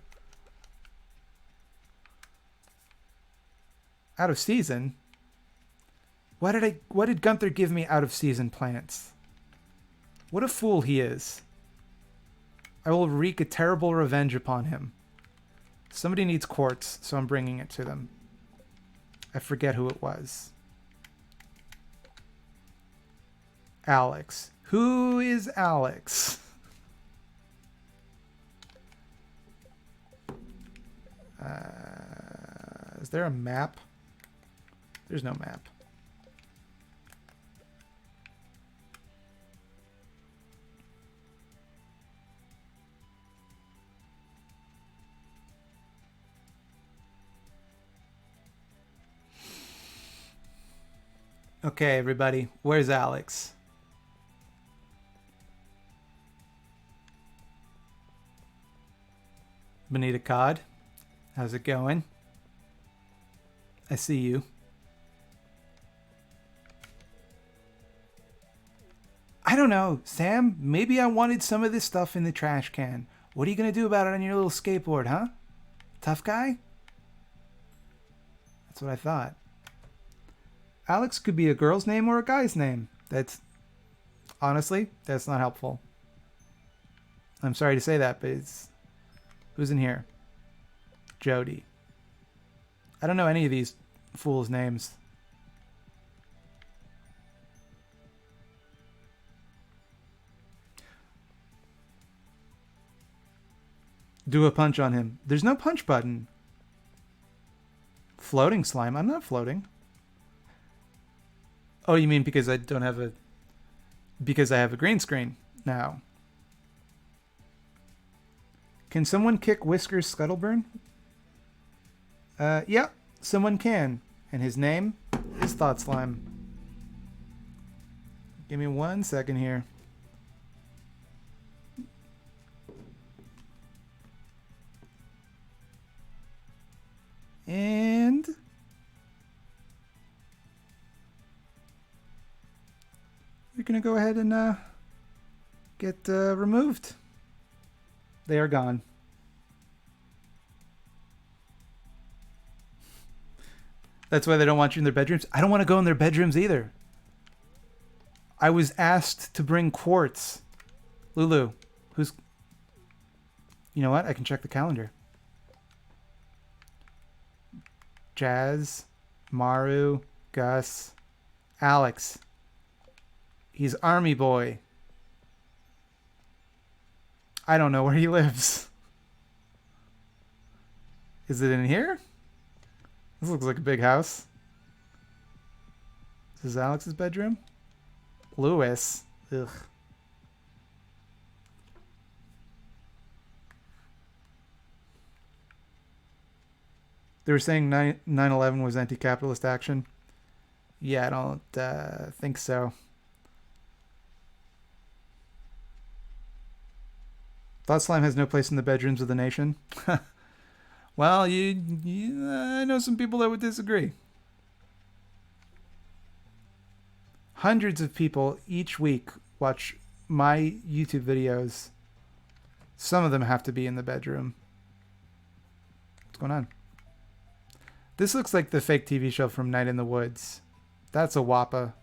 Out of season? What did Gunther give me out of season plants? What a fool he is. I will wreak a terrible revenge upon him. Somebody needs quartz, so I'm bringing it to them. I forget who it was. Alex. Who is Alex? Is there a map? There's no map. Okay, everybody. Where's Alex? Bonita Cod. How's it going? I see you. I don't know, Sam. Maybe I wanted some of this stuff in the trash can. What are you going to do about it on your little skateboard, huh? Tough guy? That's what I thought. Alex could be a girl's name or a guy's name. Honestly, that's not helpful. I'm sorry to say that, but it's... Who's in here? Jody. I don't know any of these fools' names. Do a punch on him. There's no punch button. Floating slime. I'm not floating. Oh, you mean because I don't have a... Because I have a green screen now. Can someone kick Whiskers Scuttleburn? Yeah, someone can. And his name is Thought Slime. Give me 1 second here. And... we're going to go ahead and get removed. They are gone. That's why they don't want you in their bedrooms. I don't want to go in their bedrooms either. I was asked to bring quartz. Lulu, who's... You know what? I can check the calendar. Jazz, Maru, Gus, Alex. He's Army Boy. I don't know where he lives. Is it in here? This looks like a big house. This is Alex's bedroom? Lewis. Ugh. They were saying 9/11 was anti-capitalist action. Yeah, I don't think so. Thought Slime has no place in the bedrooms of the nation. Well, I know some people that would disagree. Hundreds of people each week watch my YouTube videos. Some of them have to be in the bedroom. What's going on? This looks like the fake TV show from Night in the Woods. That's a WAPA.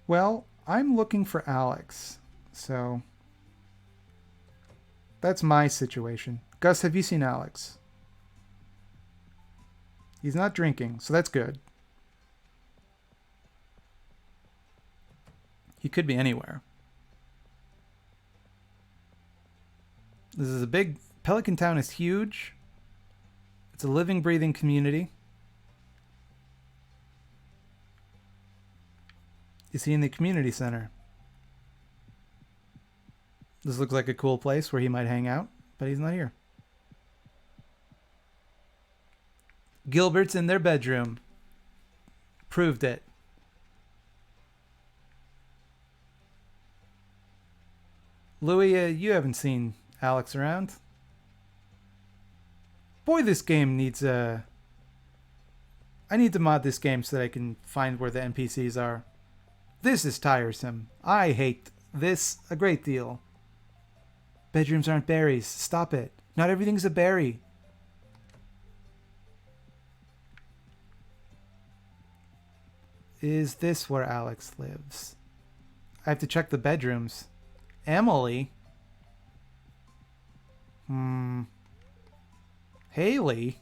Well, I'm looking for Alex, so that's my situation. Gus, have you seen Alex? He's not drinking, so that's good. He could be anywhere. This is a big... Pelican Town is huge. It's a living, breathing community. Is he in the community center? This looks like a cool place where he might hang out, but he's not here. Gilbert's in their bedroom. Proved it. Louis, you haven't seen Alex around. Boy, this game needs a... I need to mod this game so that I can find where the NPCs are. This is tiresome. I hate this a great deal. Bedrooms aren't berries. Stop it. Not everything's a berry. Is this where Alex lives? I have to check the bedrooms. Emily? Haley?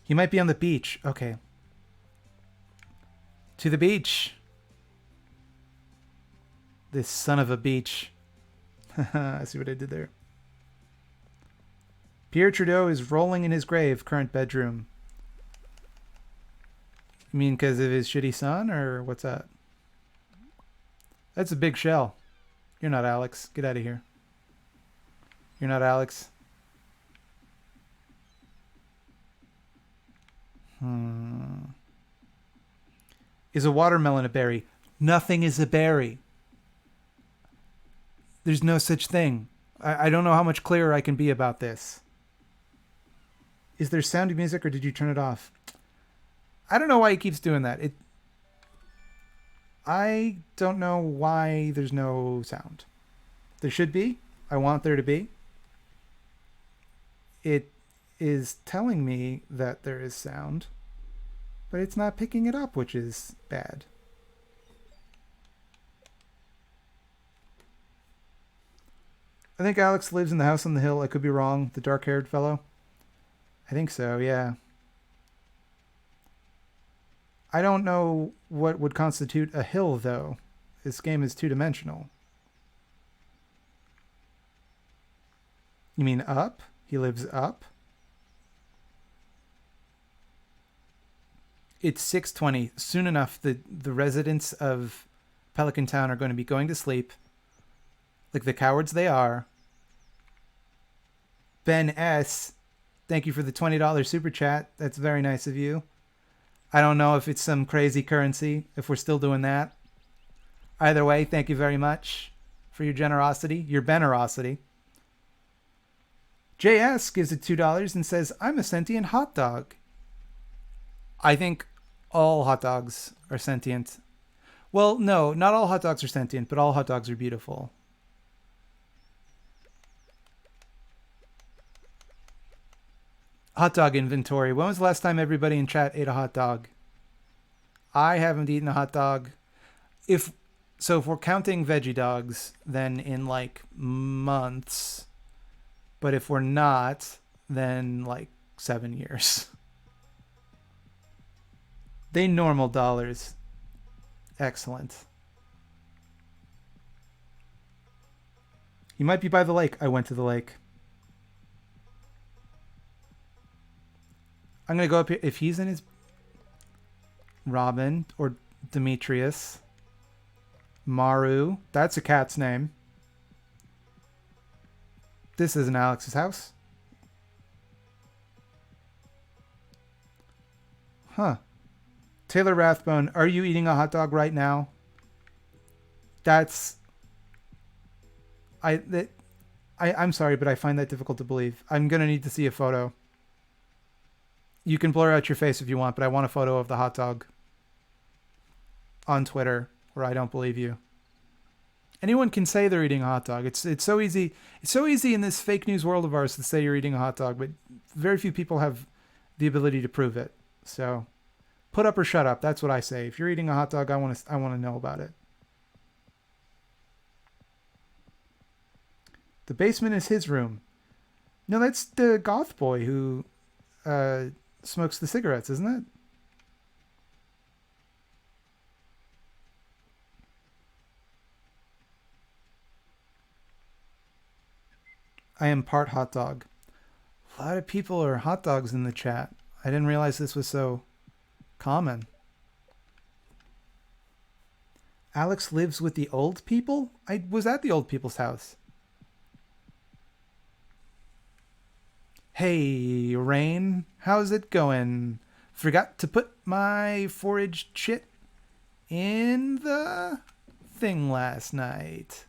He might be on the beach. Okay. To the beach. This son of a beach. I see what I did there. Pierre Trudeau is rolling in his grave, current bedroom. You mean because of his shitty son, or what's that? That's a big shell. You're not Alex. Get out of here. You're not Alex. Is a watermelon a berry? Nothing is a berry. There's no such thing. I don't know how much clearer I can be about this. Is there sound music or did you turn it off? I don't know why he keeps doing that. I don't know why there's no sound. There should be. I want there to be. It is telling me that there is sound, but it's not picking it up, which is bad. I think Alex lives in the house on the hill. I could be wrong. The dark-haired fellow. I think so, yeah. I don't know what would constitute a hill, though. This game is two-dimensional. You mean up? He lives up? It's 6:20. Soon enough, the residents of Pelican Town are going to be going to sleep. Like the cowards they are. Ben S., thank you for the $20 super chat. That's very nice of you. I don't know if it's some crazy currency, if we're still doing that. Either way, thank you very much for your generosity, your benerosity. JS gives it $2 and says, I'm a sentient hot dog. I think all hot dogs are sentient. Well, no, not all hot dogs are sentient, but all hot dogs are beautiful. Hot dog inventory. When was the last time everybody in chat ate a hot dog? I haven't eaten a hot dog. If we're counting veggie dogs, then in like months. But if we're not, then like 7 years. They normal dollars. Excellent. You might be by the lake. I went to the lake. I'm going to go up here. If he's in his... Robin or Demetrius. Maru. That's a cat's name. This isn't Alex's house. Huh. Taylor Rathbone, are you eating a hot dog right now? I'm sorry, but I find that difficult to believe. I'm going to need to see a photo. You can blur out your face if you want, but I want a photo of the hot dog on Twitter, or I don't believe you. Anyone can say they're eating a hot dog. It's so easy. It's so easy in this fake news world of ours to say you're eating a hot dog, but very few people have the ability to prove it. So, put up or shut up. That's what I say. If you're eating a hot dog, I want to know about it. The basement is his room. No, that's the goth boy who smokes the cigarettes, isn't it? I am part hot dog. A lot of people are hot dogs in the chat. I didn't realize this was so common. Alex lives with the old people? I was at the old people's house. Hey, Rain. How's it going? Forgot to put my foraged shit in the thing last night.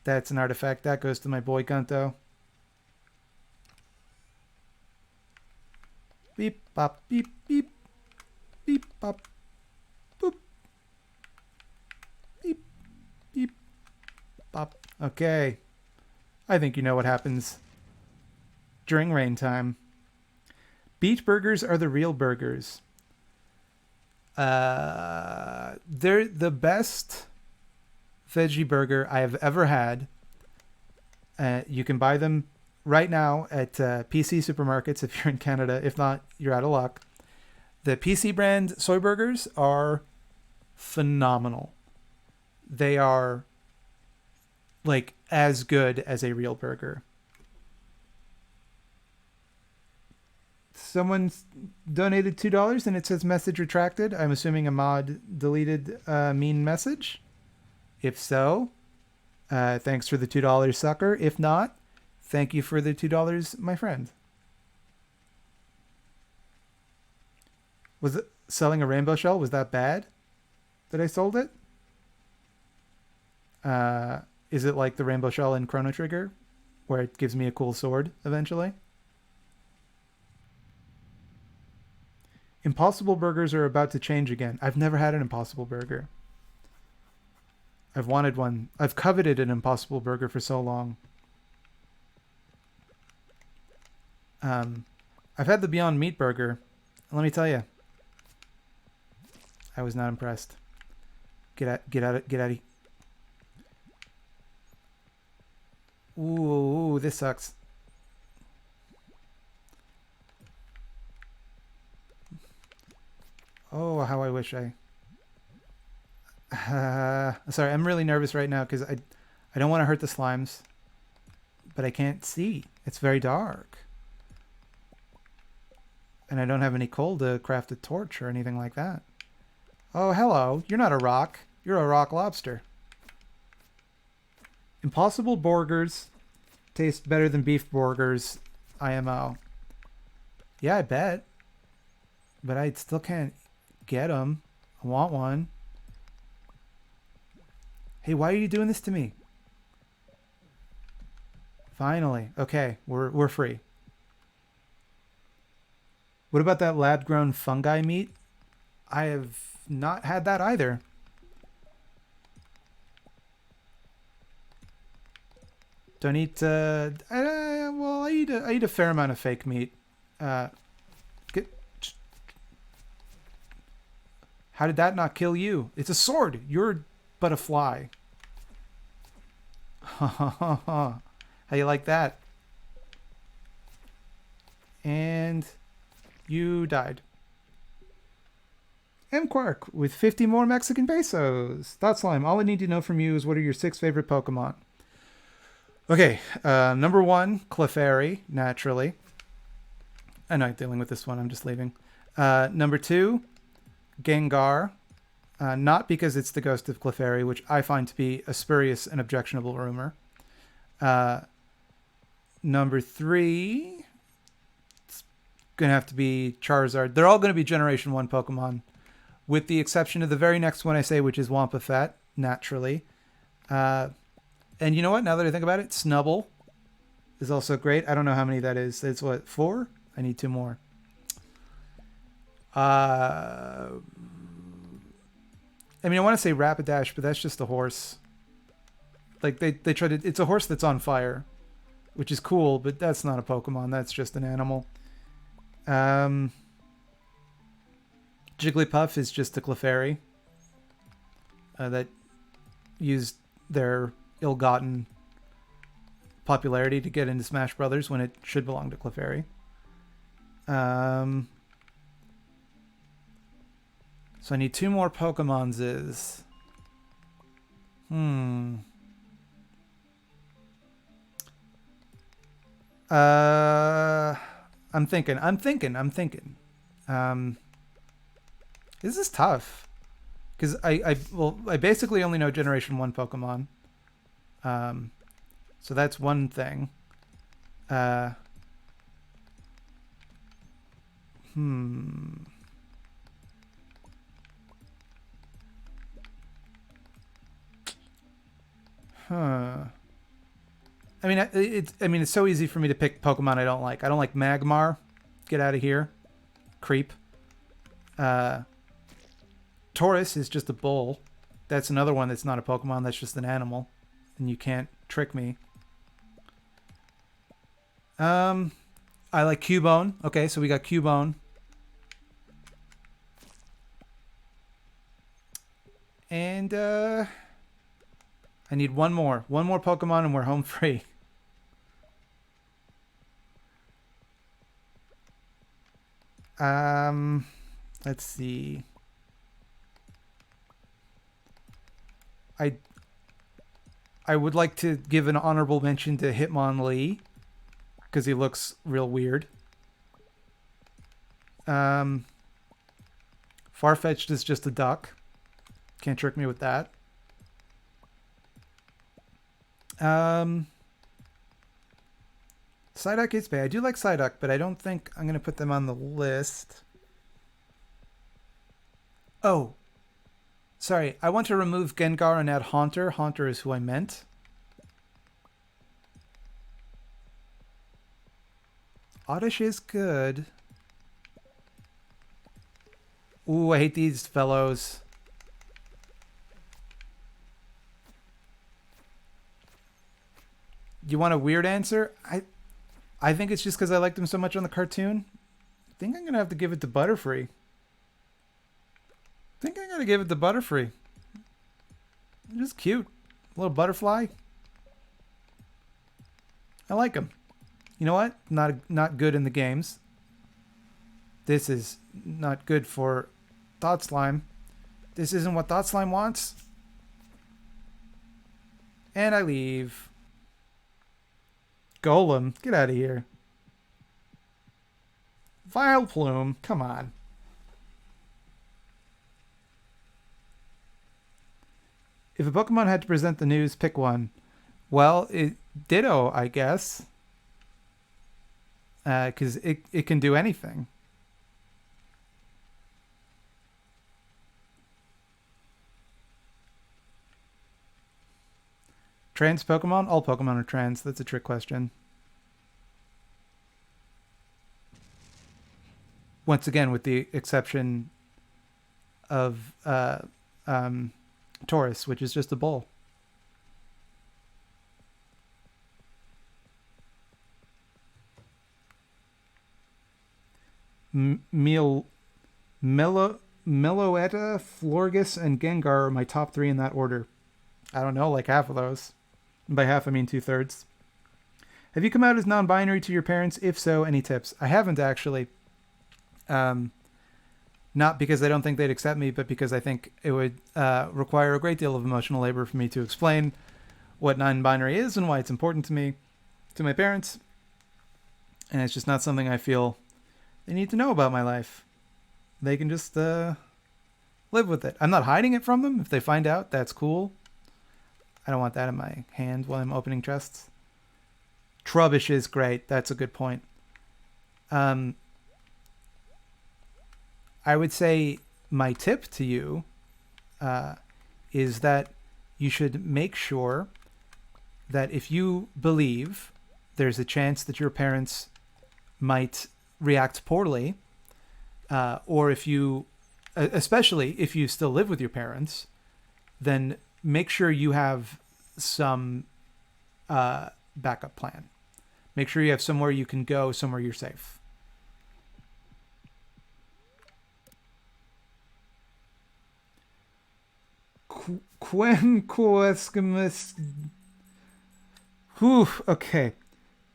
That's an artifact. That goes to my boy Gunto. Beep, bop, beep, beep. Beep, bop, boop. Beep, beep, bop. Okay. I think you know what happens during rain time. Beach burgers are the real burgers. They're the best veggie burger I have ever had. You can buy them right now at PC supermarkets if you're in Canada. If not, you're out of luck. The PC brand soy burgers are phenomenal. They are like as good as a real burger. Someone's donated $2 and it says message retracted. I'm assuming a mod deleted mean message. If so, Thanks for the $2, sucker. If not, thank you for the $2, my friend. Was it selling a rainbow shell? Was that bad that I sold it? Is it like the rainbow shell in Chrono Trigger, where it gives me a cool sword eventually? Impossible burgers are about to change again. I've never had an Impossible burger. I've wanted one. I've coveted an Impossible burger for so long. I've had the Beyond Meat burger. Let me tell you, I was not impressed. Get out of here. Ooh, this sucks. Oh, how I wish I... sorry, I'm really nervous right now because I don't want to hurt the slimes. But I can't see. It's very dark. And I don't have any coal to craft a torch or anything like that. Oh, hello. You're not a rock. You're a rock lobster. Impossible burgers taste better than beef burgers, IMO. Yeah, I bet. But I still can't get them. I want one. Hey, why are you doing this to me? Finally. Okay, we're free. What about that lab-grown fungi meat? I have not had that either. Don't eat. Well, I eat a fair amount of fake meat. How did that not kill you? It's a sword. You're but a fly. How you like that? And you died. M Quark with 50 more Mexican pesos. That's Slime. All I need to know from you is what are your 6 favorite Pokemon? Okay, number 1, Clefairy, naturally. I'm not dealing with this one. I'm just leaving. Number 2, Gengar. Not because it's the ghost of Clefairy, which I find to be a spurious and objectionable rumor. Number 3, it's going to have to be Charizard. They're all going to be Generation 1 Pokemon, with the exception of the very next one I say, which is Wampa, naturally. And you know what? Now that I think about it, Snubbull is also great. I don't know how many that is. It's what, 4? I need 2 more. I mean, I want to say Rapidash, but that's just a horse. Like, they try to... It's a horse that's on fire, which is cool, but that's not a Pokemon. That's just an animal. Jigglypuff is just a Clefairy that used their ill-gotten popularity to get into Smash Brothers when it should belong to Clefairy. So I need 2 more Pokemons. I'm thinking. This is tough. Because I basically only know Generation 1 Pokemon. So that's one thing. I mean, it's so easy for me to pick Pokemon I don't like. I don't like Magmar. Get out of here. Creep. Taurus is just a bull. That's another one that's not a Pokemon. That's just an animal. And you can't trick me. I like Cubone. Okay, so we got Cubone. And, I need one more. One more Pokemon and we're home free. Let's see. I would like to give an honorable mention to Hitmonlee, because he looks real weird. Farfetch'd is just a duck. Can't trick me with that. Psyduck is bad. I do like Psyduck, but I don't think I'm going to put them on the list. Oh, sorry. I want to remove Gengar and add Haunter. Haunter is who I meant. Oddish is good. Ooh, I hate these fellows. You want a weird answer? I think it's just because I liked him so much on the cartoon. I think I'm going to have to give it to Butterfree. I think I'm going to give it to Butterfree. Just cute. A little butterfly. I like him. You know what? Not good in the games. This is not good for Thought Slime. This isn't what Thought Slime wants. And I leave. Golem, get out of here. Vileplume, come on. If a Pokemon had to present the news, pick one. Well, Ditto, I guess. Because it can do anything. Trans Pokemon? All Pokemon are trans. That's a trick question. Once again, with the exception of Taurus, which is just a bull. Meloetta, Florges, and Gengar are my top 3 in that order. I don't know, like half of those. By half, I mean 2/3. Have you come out as non-binary to your parents? If so, any tips? I haven't actually. Not because I don't think they'd accept me, but because I think it would require a great deal of emotional labor for me to explain what non-binary is and why it's important to me, to my parents. And it's just not something I feel they need to know about my life. They can just live with it. I'm not hiding it from them. If they find out, that's cool. I don't want that in my hand while I'm opening chests. Trubbish is great. That's a good point. I would say my tip to you is that you should make sure that if you believe there's a chance that your parents might react poorly, or if you, especially if you still live with your parents, then make sure you have some backup plan. Make sure you have somewhere you can go, somewhere you're safe. Okay.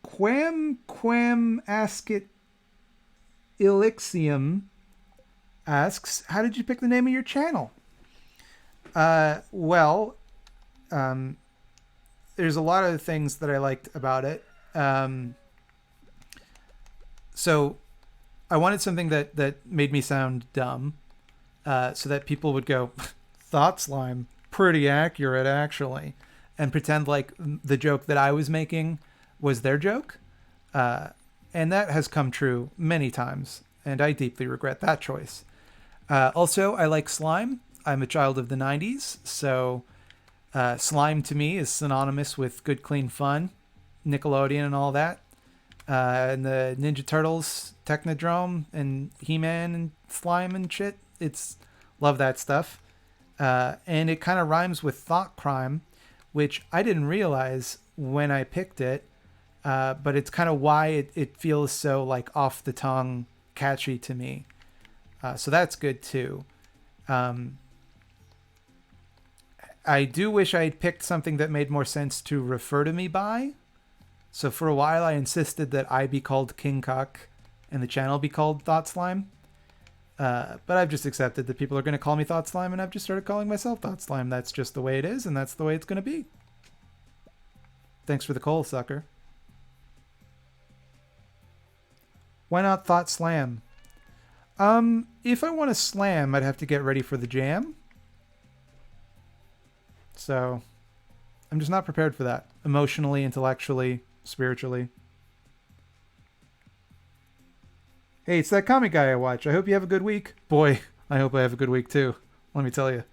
Quam Askit Elixium asks, how did you pick the name of your channel? Well, there's a lot of things that I liked about it. So I wanted something that made me sound dumb, so that people would go, Thought Slime, pretty accurate actually, and pretend like the joke that I was making was their joke. And that has come true many times, and I deeply regret that choice. Also, I like slime. I'm a child of the 90s, so slime to me is synonymous with good, clean fun, Nickelodeon and all that. And the Ninja Turtles, Technodrome, and He-Man and slime and shit. Love that stuff. And it kind of rhymes with thought crime, which I didn't realize when I picked it, but it's kind of why it feels so like off the tongue, catchy to me. So that's good too. I do wish I had picked something that made more sense to refer to me by. So for a while I insisted that I be called King Cuck and the channel be called Thought Slime. But I've just accepted that people are going to call me Thought Slime, and I've just started calling myself Thought Slime. That's just the way it is, and that's the way it's going to be. Thanks for the coal, sucker. Why not Thought Slam? If I want to slam, I'd have to get ready for the jam. So, I'm just not prepared for that. Emotionally, intellectually, spiritually. Hey, it's that comic guy I watch. I hope you have a good week. Boy, I hope I have a good week too. Let me tell you.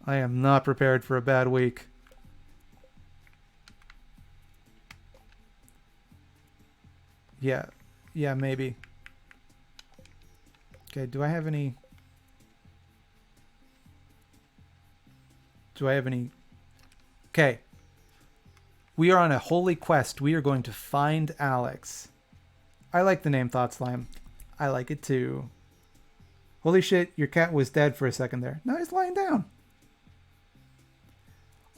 I am not prepared for a bad week. Yeah. Yeah, maybe. Okay, do I have any... Okay. We are on a holy quest. We are going to find Alex. I like the name Thought Slime. I like it too. Holy shit, your cat was dead for a second there. No, he's lying down.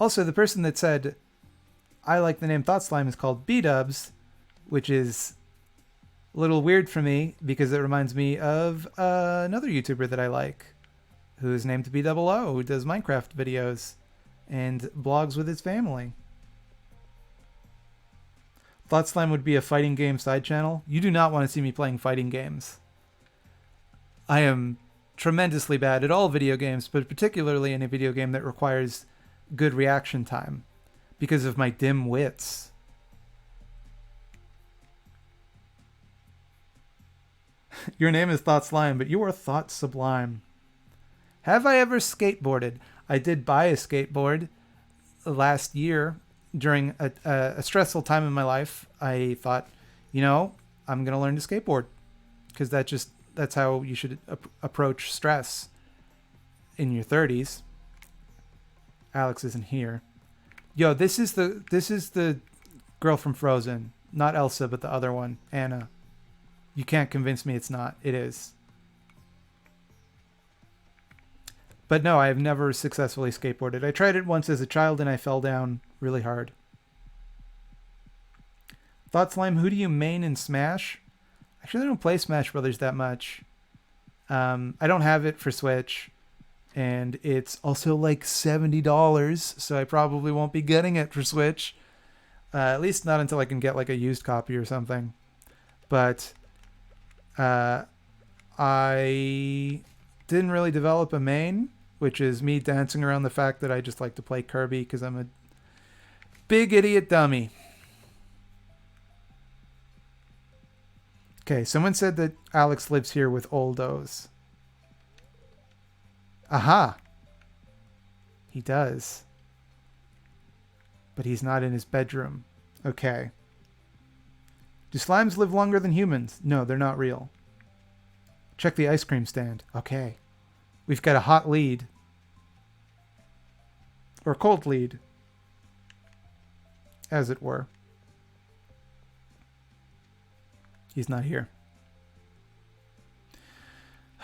Also, the person that said, I like the name Thought Slime is called B-Dubs, which is a little weird for me because it reminds me of another YouTuber that I like, who's named B-Double-O, who does Minecraft videos and blogs with his family. Thought Slime would be a fighting game side channel. You do not want to see me playing fighting games. I am tremendously bad at all video games, but particularly in a video game that requires good reaction time because of my dim wits. Your name is Thought Slime, but you are Thought Sublime. Have I ever skateboarded? I did buy a skateboard last year during a stressful time in my life. I thought, I'm going to learn to skateboard because that's how you should approach stress in your 30s. Alex isn't here. Yo, this is the girl from Frozen, not Elsa, but the other one, Anna. You can't convince me it's not. It is. But no, I have never successfully skateboarded. I tried it once as a child and I fell down really hard. Thought Slime, who do you main in Smash? Actually, I don't play Smash Brothers that much. I don't have it for Switch. And it's also like $70, so I probably won't be getting it for Switch. At least not until I can get like a used copy or something. But I didn't really develop a main, which is me dancing around the fact that I just like to play Kirby because I'm a big idiot dummy. Okay, someone said that Alex lives here with oldos. Aha! He does. But he's not in his bedroom. Okay. Do slimes live longer than humans? No, they're not real. Check the ice cream stand. Okay. We've got a hot lead. Or a cold lead. As it were. He's not here.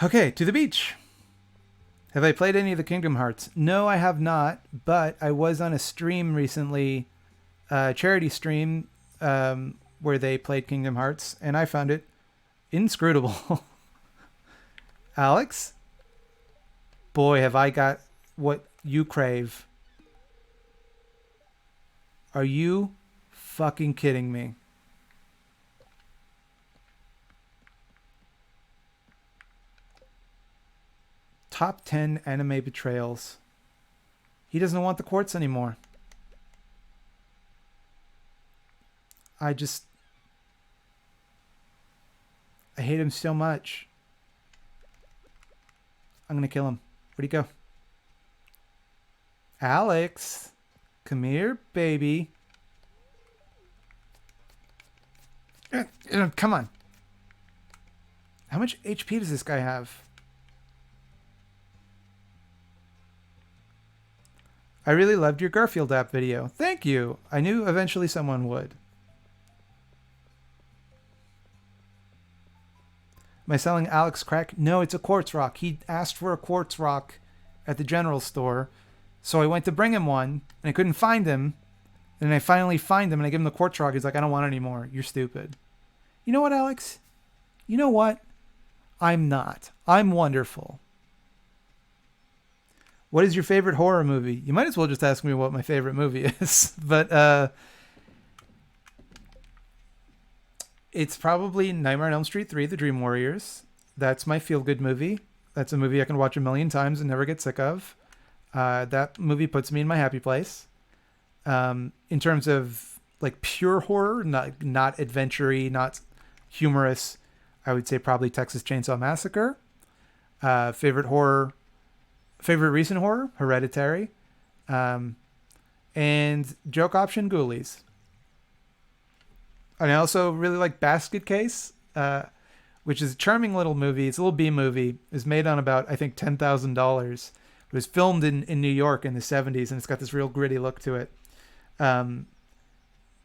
Okay, to the beach. Have I played any of the Kingdom Hearts? No, I have not, but I was on a stream recently, a charity stream, where they played Kingdom Hearts, and I found it inscrutable. Alex? Boy, have I got what you crave. Are you fucking kidding me? Top 10 anime betrayals. He doesn't want the quartz anymore. I hate him so much. I'm gonna kill him. Where'd he go? Alex, come here, baby. Come on. How much HP does this guy have? I really loved your Garfield app video. Thank you. I knew eventually someone would. Am I selling Alex crack? No, it's a quartz rock. He asked for a quartz rock at the general store. So I went to bring him one, and I couldn't find him. And I finally find him, and I give him the quartz rock. He's like, I don't want it anymore. You're stupid. You know what, Alex? You know what? I'm not. I'm wonderful. What is your favorite horror movie? You might as well just ask me what my favorite movie is. But it's probably Nightmare on Elm Street 3, The Dream Warriors. That's my feel-good movie. That's a movie I can watch a million times and never get sick of. That movie puts me in my happy place. In terms of like pure horror, not adventure-y, not humorous, I would say probably Texas Chainsaw Massacre. Favorite recent horror, Hereditary. Um, and joke option, Ghoulies. And I also really like Basket Case, which is a charming little movie. It's a little B movie. It was made on about, I think, $10,000. It was filmed in New York in the 70s, and it's got this real gritty look to it. Um,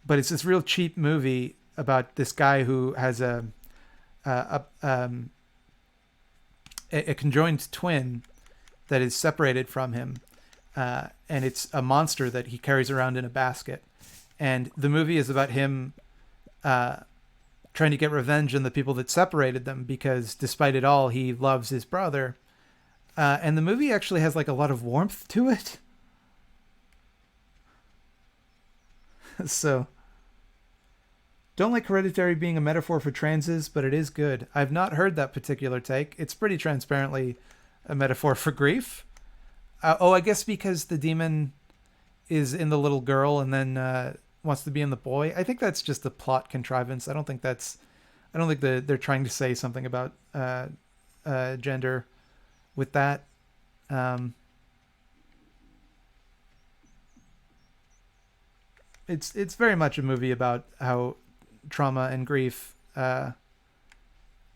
but it's this real cheap movie about this guy who has a conjoined twin that is separated from him, and it's a monster that he carries around in a basket. And the movie is about him trying to get revenge on the people that separated them, because despite it all, he loves his brother. And the movie actually has like a lot of warmth to it. So, don't like Hereditary being a metaphor for transes, but it is good. I've not heard that particular take. It's pretty transparently a metaphor for grief. I guess because the demon is in the little girl and then wants to be in the boy. I think that's just a plot contrivance. I don't think they're trying to say something about gender with that. It's very much a movie about how trauma and grief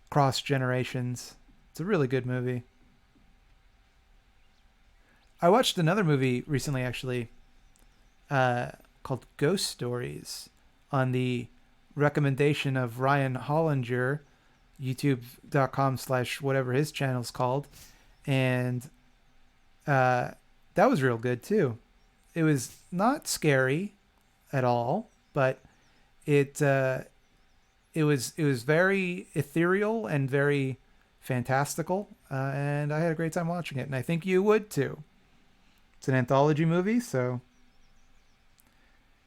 cross generations. It's a really good movie. I watched another movie recently, actually, called Ghost Stories, on the recommendation of Ryan Hollinger, youtube.com/whatever his channel's called. And that was real good too. It was not scary at all, but it was very ethereal and very fantastical, and I had a great time watching it, and I think you would too. It's an anthology movie, so.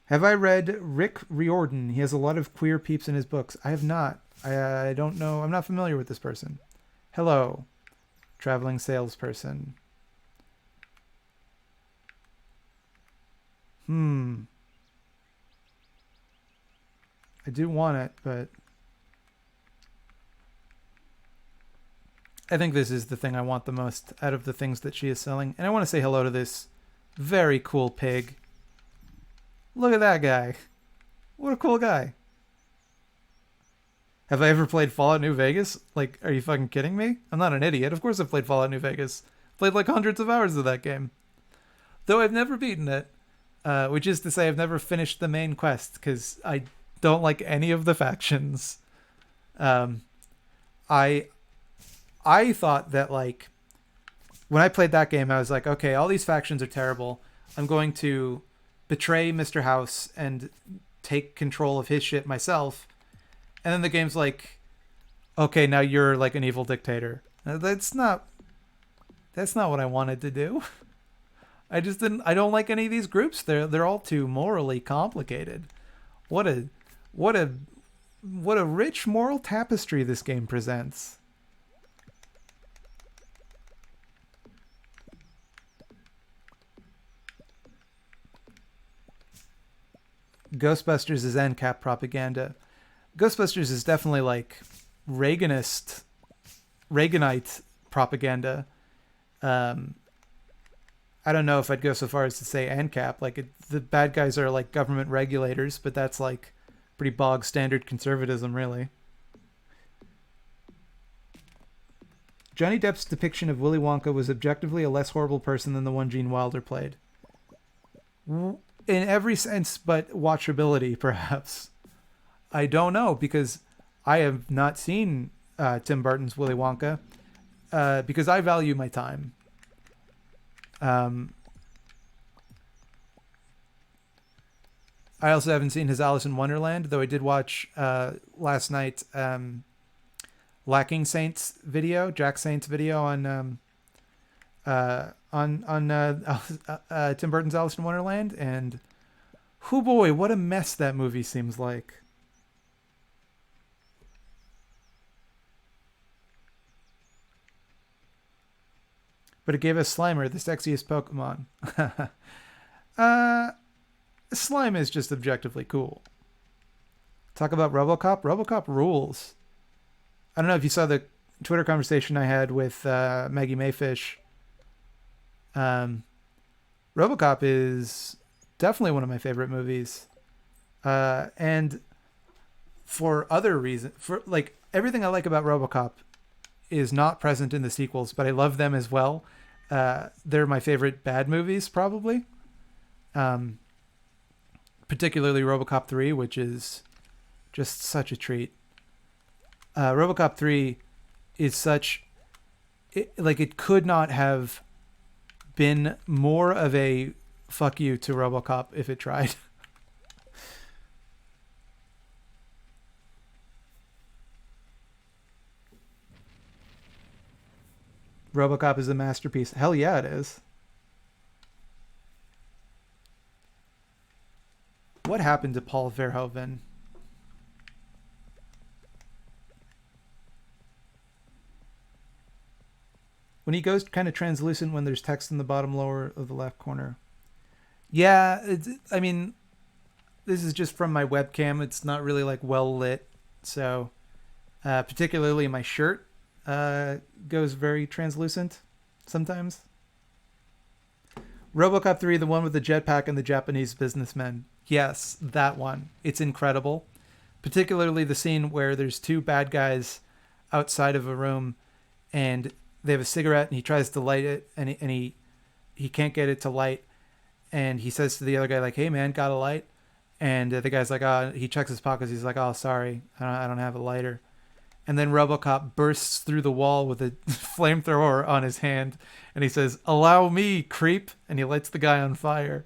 Have I read Rick Riordan? He has a lot of queer peeps in his books. I have not. I don't know. I'm not familiar with this person. Hello, traveling salesperson. I do want it, but I think this is the thing I want the most out of the things that she is selling. And I want to say hello to this very cool pig. Look at that guy. What a cool guy. Have I ever played Fallout New Vegas? Like, are you fucking kidding me? I'm not an idiot. Of course I've played Fallout New Vegas. Played like hundreds of hours of that game. Though I've never beaten it. Which is to say I've never finished the main quest, because I don't like any of the factions. I thought that, like, when I played that game, I was like, okay, all these factions are terrible. I'm going to betray Mr. House and take control of his shit myself. And then the game's like, okay, now you're like an evil dictator. That's not what I wanted to do. I don't like any of these groups. They're all too morally complicated. What a rich moral tapestry this game presents. Ghostbusters is ANCAP propaganda. Ghostbusters is definitely like Reaganite propaganda. I don't know if I'd go so far as to say ANCAP. Like, the bad guys are like government regulators, but that's like pretty bog standard conservatism, really. Johnny Depp's depiction of Willy Wonka was objectively a less horrible person than the one Gene Wilder played. In every sense but watchability, perhaps. I don't know, because I have not seen Tim Burton's Willy Wonka, because I value my time. I also haven't seen his Alice in Wonderland, though I did watch last night Lacking Saints video, Jack Saints video on Tim Burton's Alice in Wonderland, and hoo boy, what a mess that movie seems like. But it gave us Slimer, the sexiest Pokemon. Slime is just objectively cool. Talk about RoboCop. RoboCop rules. I don't know if you saw the Twitter conversation I had with Maggie Mayfish. RoboCop is definitely one of my favorite movies. And for other reasons, for like everything I like about RoboCop is not present in the sequels, but I love them as well. They're my favorite bad movies, probably. Particularly RoboCop 3, which is just such a treat. RoboCop 3 is such... it could not have been more of a fuck you to RoboCop if it tried. RoboCop is a masterpiece. Hell yeah, it is. What happened to Paul Verhoeven? When he goes kind of translucent when there's text in the bottom lower of the left corner. Yeah, I mean, this is just from my webcam. It's not really like well lit. So, particularly my shirt goes very translucent sometimes. RoboCop 3, the one with the jetpack and the Japanese businessmen. Yes, that one. It's incredible. Particularly the scene where there's two bad guys outside of a room and they have a cigarette and he tries to light it and he can't get it to light. And he says to the other guy, like, hey, man, got a light? And the guy's like, he checks his pockets. He's like, oh, sorry, I don't have a lighter. And then RoboCop bursts through the wall with a flamethrower on his hand. And he says, allow me, creep. And he lights the guy on fire.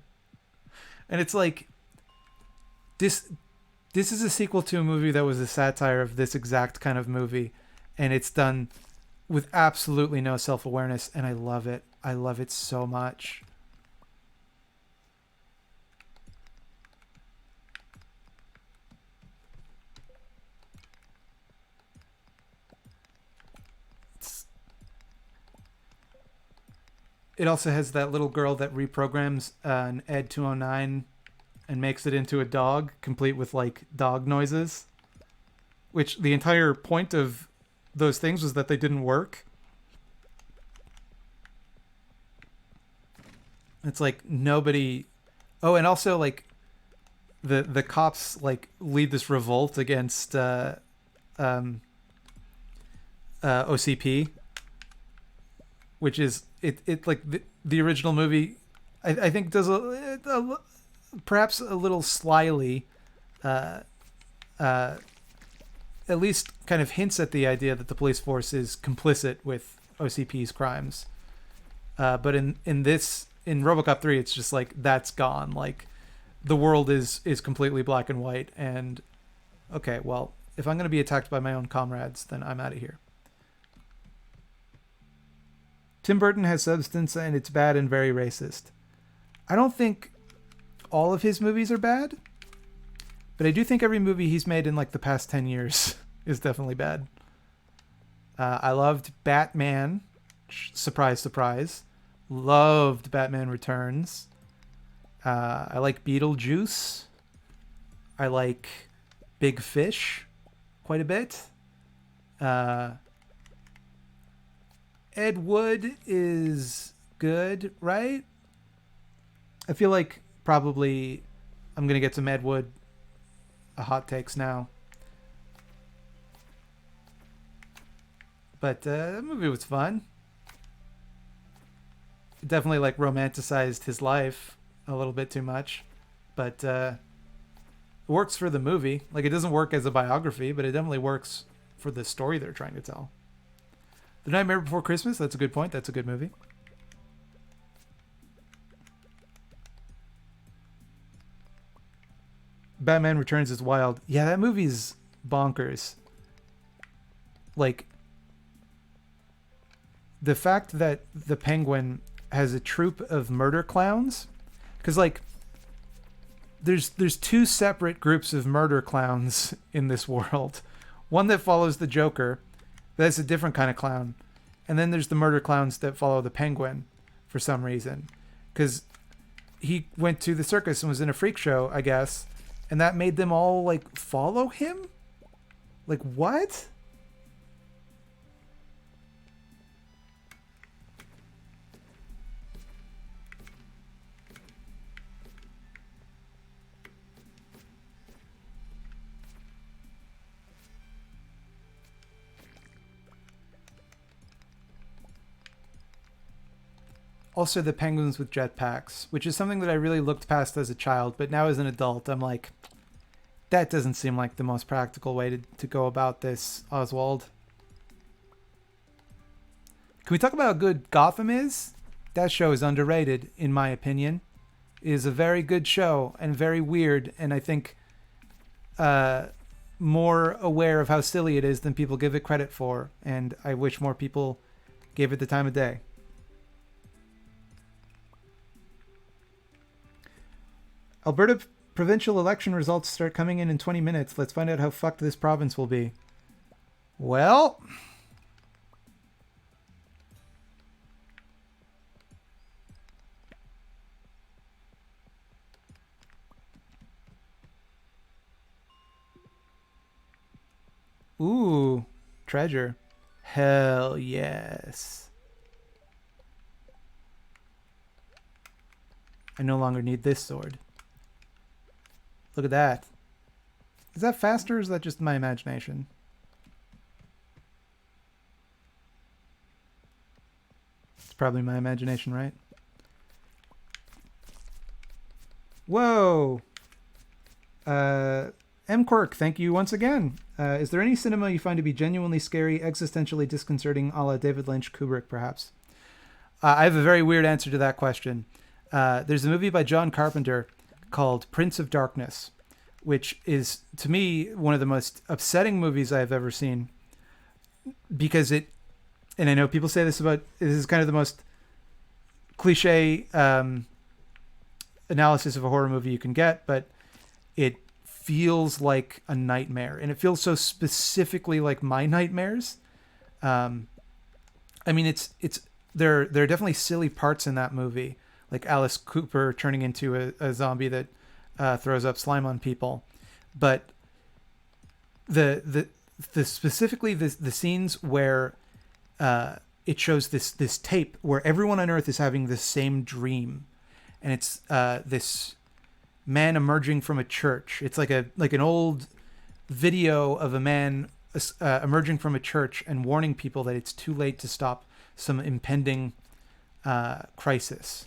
And it's like, this is a sequel to a movie that was a satire of this exact kind of movie. And it's done with absolutely no self-awareness. And I love it. I love it so much. It also has that little girl that reprograms an Ed.209 and makes it into a dog, complete with like dog noises. Which the entire point of those things was that they didn't work. It's like nobody... Oh, and also like the cops like lead this revolt against OCP, which is it like the original movie, I think does perhaps a little slyly, at least kind of hints at the idea that the police force is complicit with OCP's crimes. But in RoboCop 3, it's just like that's gone. Like the world is completely black and white. And okay, well, if I'm going to be attacked by my own comrades, then I'm out of here. Tim Burton has substance and it's bad and very racist. I don't think all of his movies are bad, but I do think every movie he's made in like the past 10 years is definitely bad. I loved Batman. Surprise, surprise. Loved Batman Returns. I like Beetlejuice. I like Big Fish quite a bit. Ed Wood is good, right? I feel like probably I'm going to get some Ed Wood hot takes now. But that movie was fun. It definitely like romanticized his life a little bit too much. But it works for the movie. Like it doesn't work as a biography, but it definitely works for the story they're trying to tell. The Nightmare Before Christmas, that's a good point. That's a good movie. Batman Returns is wild. Yeah, that movie's bonkers. Like, the fact that the Penguin has a troupe of murder clowns, because like, there's two separate groups of murder clowns in this world. One that follows the Joker. That's a different kind of clown. And then there's the murder clowns that follow the Penguin for some reason. Because he went to the circus and was in a freak show, I guess, and that made them all like follow him. Like what? Also, the penguins with jetpacks, which is something that I really looked past as a child, but now as an adult, I'm like, that doesn't seem like the most practical way to go about this, Oswald. Can we talk about how good Gotham is? That show is underrated, in my opinion. It is a very good show and very weird, and I think more aware of how silly it is than people give it credit for, and I wish more people gave it the time of day. Alberta provincial election results start coming in 20 minutes. Let's find out how fucked this province will be. Well, ooh, treasure. Hell yes. I no longer need this sword. Look at that. Is that faster or is that just my imagination? It's probably my imagination, right? Whoa! M. Quirk, thank you once again. Is there any cinema you find to be genuinely scary, existentially disconcerting, a la David Lynch, Kubrick, perhaps? I have a very weird answer to that question. There's a movie by John Carpenter called Prince of Darkness, which is, to me, one of the most upsetting movies I've ever seen. Because it, and I know people say this is kind of the most cliche analysis of a horror movie you can get, but it feels like a nightmare. And it feels so specifically like my nightmares. I mean, there are definitely silly parts in that movie, like Alice Cooper turning into a zombie that throws up slime on people, but the specifically the scenes where it shows this tape where everyone on Earth is having the same dream, and it's this man emerging from a church. It's like an old video of a man emerging from a church and warning people that it's too late to stop some impending crisis.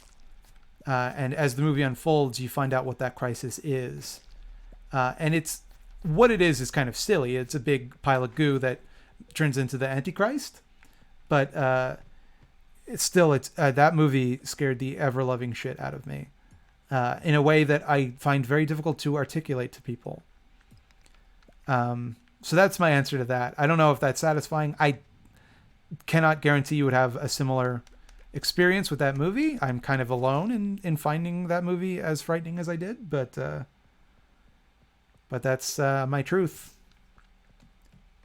And as the movie unfolds, you find out what that crisis is. And what it is kind of silly. It's a big pile of goo that turns into the Antichrist. But that movie scared the ever-loving shit out of me in a way that I find very difficult to articulate to people. So that's my answer to that. I don't know if that's satisfying. I cannot guarantee you would have a similar experience with that movie. I'm kind of alone in finding that movie as frightening as I did, but that's my truth.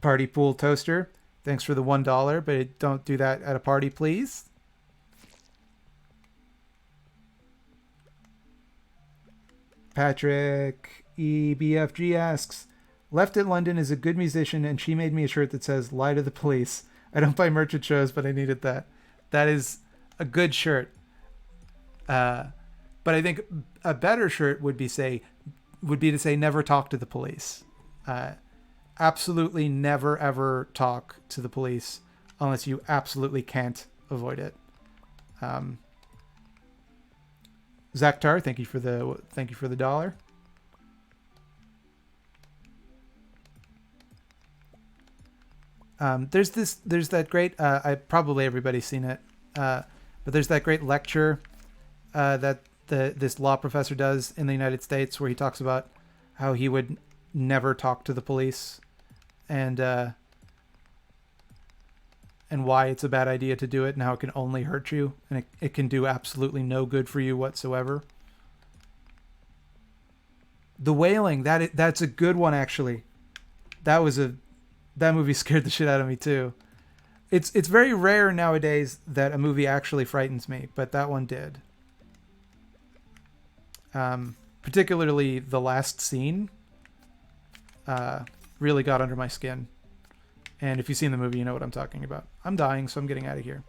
Party Pool Toaster, thanks for the $1, but don't do that at a party, please. Patrick EBFG asks, Left at London is a good musician and she made me a shirt that says lie to the police. I don't buy merch at shows, but I needed that. That is a good shirt. But I think a better shirt would be to say never talk to the police. Absolutely never ever talk to the police unless you absolutely can't avoid it. Zach Tar, thank you for the $1. There's that great probably everybody's seen it, but there's that great lecture that this law professor does in the United States where he talks about how he would never talk to the police and why it's a bad idea to do it and how it can only hurt you and it can do absolutely no good for you whatsoever. The Wailing, that's a good one actually. That movie scared the shit out of me too. It's very rare nowadays that a movie actually frightens me, but that one did. Particularly the last scene really got under my skin. And if you've seen the movie, you know what I'm talking about. I'm dying, so I'm getting out of here.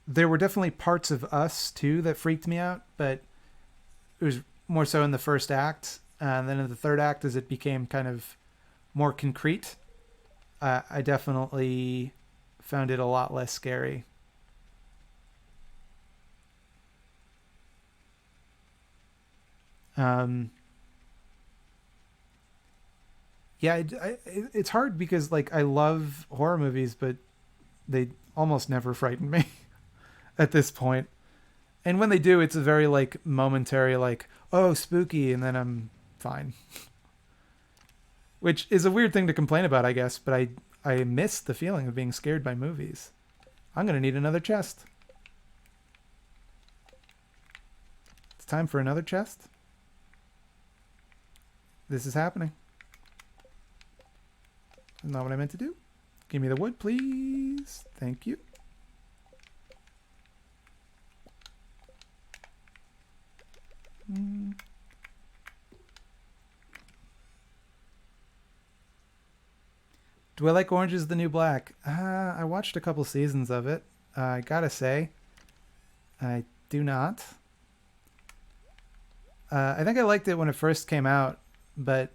There were definitely parts of Us, too, that freaked me out, but it was more so in the first act. And then in the third act, as it became kind of more concrete, I definitely found it a lot less scary. Um, yeah, it's hard because like I love horror movies, but they almost never frighten me at this point. And when they do, it's a very like momentary, like oh spooky, and then I'm fine. Which is a weird thing to complain about, I guess. But I miss the feeling of being scared by movies. I'm gonna need another chest. It's time for another chest. This is happening. That's not what I meant to do. Give me the wood, please. Thank you. Do I like Orange is the New Black? I watched a couple seasons of it. I gotta say, I do not. I think I liked it when it first came out, but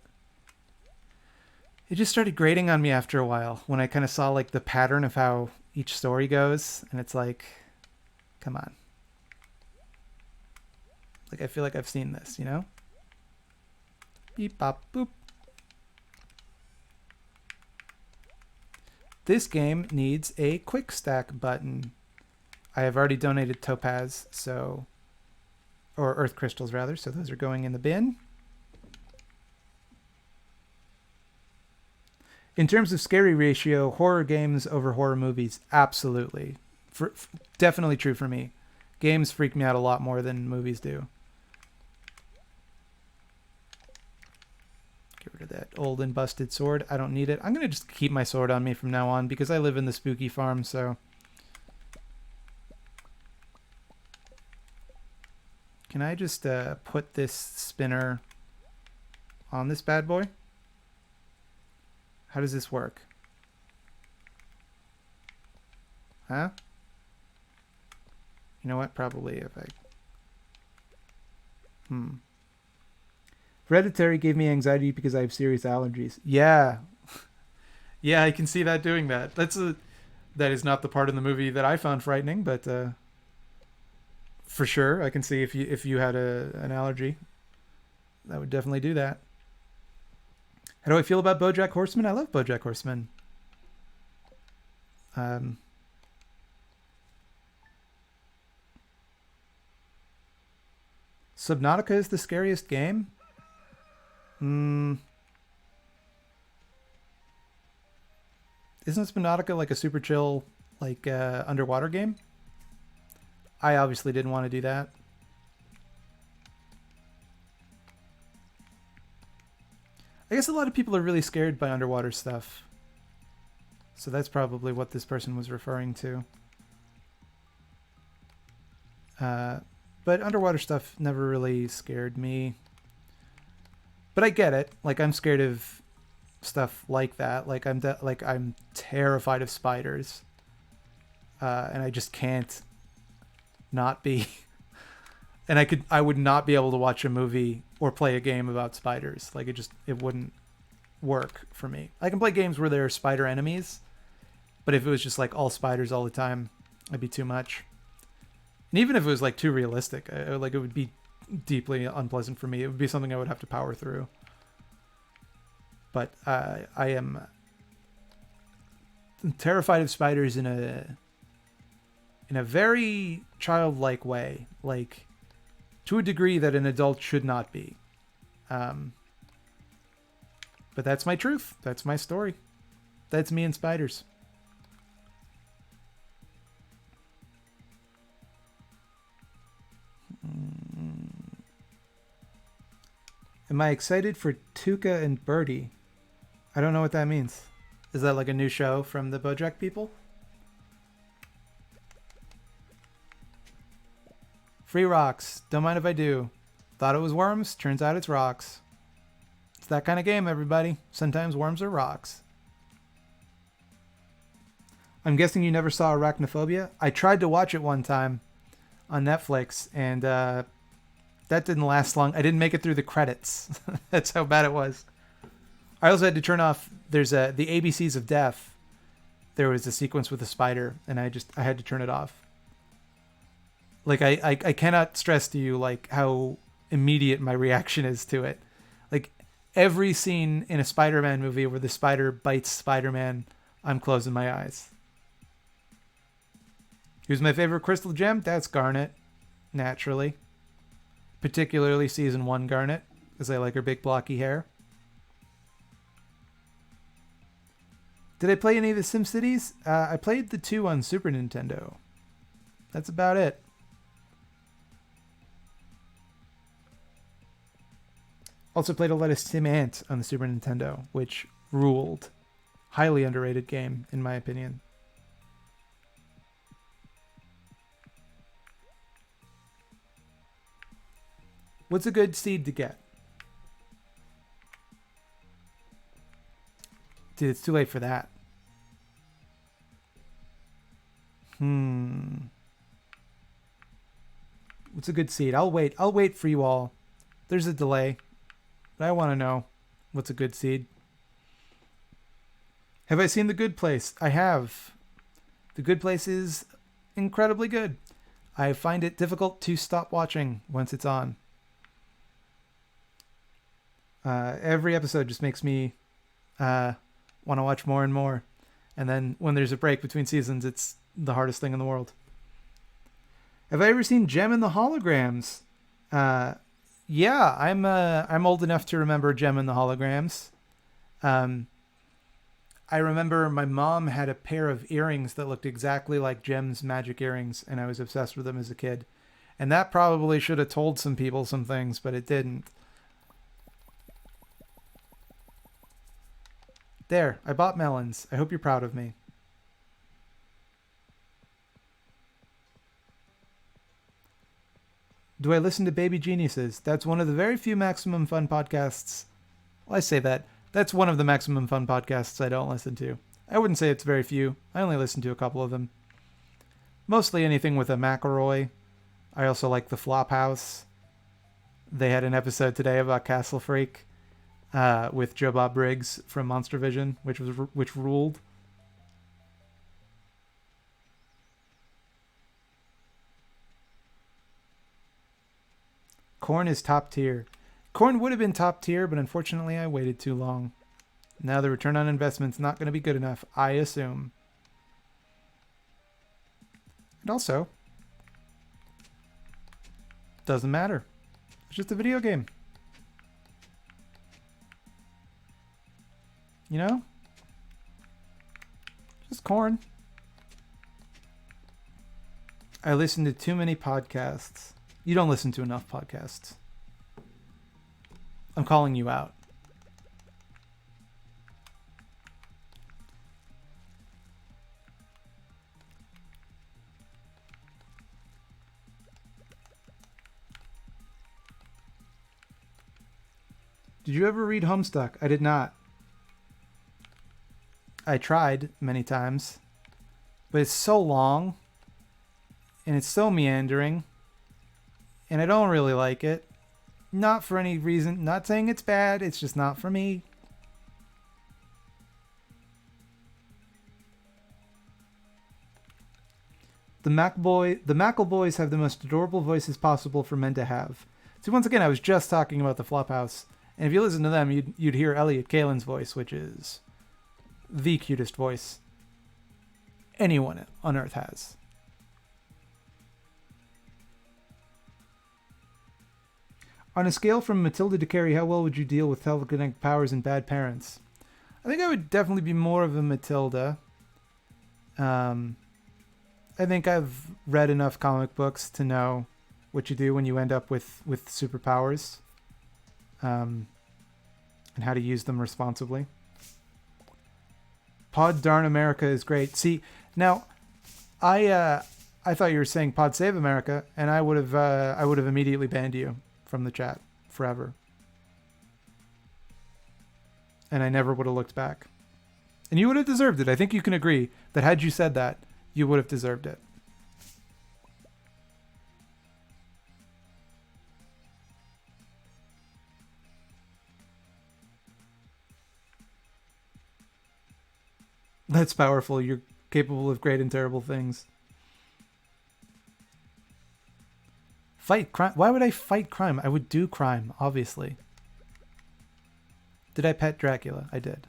it just started grating on me after a while when I kind of saw like the pattern of how each story goes, and it's like, come on. Like I feel like I've seen this, you know? Beep bop boop. This game needs a quick stack button. I have already donated topaz, so or earth crystals rather, so those are going in the bin. In terms of scary ratio, horror games over horror movies, absolutely. Definitely true for me. Games freak me out a lot more than movies do. Get rid of that old and busted sword. I don't need it. I'm going to just keep my sword on me from now on because I live in the spooky farm, so... Can I just put this spinner on this bad boy? How does this work? Huh? You know what? Probably if I... Hereditary gave me anxiety because I have serious allergies. Yeah. Yeah, I can see that doing that. That is not the part in the movie that I found frightening, but for sure, I can see if you had an allergy, that would definitely do that. How do I feel about BoJack Horseman? I love BoJack Horseman. Subnautica is the scariest game? Isn't Subnautica like a super chill, like underwater game? I obviously didn't want to do that. I guess a lot of people are really scared by underwater stuff. So that's probably what this person was referring to. But underwater stuff never really scared me. But I get it. Like I'm scared of stuff like that. Like I'm terrified of spiders. And I just can't not be. And I would not be able to watch a movie or play a game about spiders. Like it wouldn't work for me. I can play games where there are spider enemies, but if it was just like all spiders all the time, it'd be too much. And even if it was like too realistic, it would be deeply unpleasant for me. It would be something I would have to power through. But I am terrified of spiders in a very childlike way, like to a degree that an adult should not be. But that's my truth. That's my story. That's me and spiders. Am I excited for Tuca and Birdie? I don't know what that means. Is that like a new show from the BoJack people? Free rocks. Don't mind if I do. Thought it was worms. Turns out it's rocks. It's that kind of game, everybody. Sometimes worms are rocks. I'm guessing you never saw Arachnophobia? I tried to watch it one time on Netflix, and that didn't last long. I didn't make it through the credits. That's how bad it was. I also had to turn off, there's the ABCs of Death. There was a sequence with a spider, and I had to turn it off. Like, I cannot stress to you, like, how immediate my reaction is to it. Like, every scene in a Spider-Man movie where the spider bites Spider-Man, I'm closing my eyes. Who's my favorite crystal gem? That's Garnet, naturally. Particularly Season 1 Garnet, because I like her big blocky hair. Did I play any of the SimCities? I played the 2 on Super Nintendo. That's about it. Also played a lot of Sim Ant on the Super Nintendo, which ruled. Highly underrated game, in my opinion. What's a good seed to get? Dude, it's too late for that. What's a good seed? I'll wait. I'll wait for you all. There's a delay. But I want to know what's a good seed. Have I seen The Good Place? I have. The Good Place is incredibly good. I find it difficult to stop watching once it's on. Every episode just makes me want to watch more and more. And then when there's a break between seasons, it's the hardest thing in the world. Have I ever seen Gem and the Holograms? Yeah, I'm old enough to remember Gem and the Holograms. I remember my mom had a pair of earrings that looked exactly like Gem's magic earrings, and I was obsessed with them as a kid. And that probably should have told some people some things, but it didn't. There, I bought melons. I hope you're proud of me. Do I listen to Baby Geniuses? That's one of the very few Maximum Fun podcasts. Well, I say that. That's one of the Maximum Fun podcasts I don't listen to. I wouldn't say it's very few. I only listen to a couple of them. Mostly anything with a McElroy. I also like The Flophouse. They had an episode today about Castle Freak with Joe Bob Briggs from Monster Vision, which ruled. Corn is top tier. Corn would have been top tier, but unfortunately I waited too long. Now the return on investment's not going to be good enough, I assume. And also, doesn't matter. It's just a video game. You know? Just corn. I listen to too many podcasts. You don't listen to enough podcasts. I'm calling you out. Did you ever read Homestuck? I did not. I tried many times, but it's so long and it's so meandering. And I don't really like it. Not for any reason. Not saying it's bad. It's just not for me. The McElboys have the most adorable voices possible for men to have. See, once again, I was just talking about the Flophouse. And if you listen to them, you'd hear Elliot Kalin's voice, which is the cutest voice anyone on Earth has. On a scale from Matilda to Carrie, how well would you deal with telekinetic powers and bad parents? I think I would definitely be more of a Matilda. I think I've read enough comic books to know what you do when you end up with superpowers. And how to use them responsibly. Pod Darn America is great. See, now, I thought you were saying Pod Save America, and I would have immediately banned you from the chat forever. And I never would have looked back. And you would have deserved it. I think you can agree that had you said that, you would have deserved it. That's powerful. You're capable of great and terrible things. Fight crime? Why would I fight crime? I would do crime, obviously. Did I pet Dracula? I did.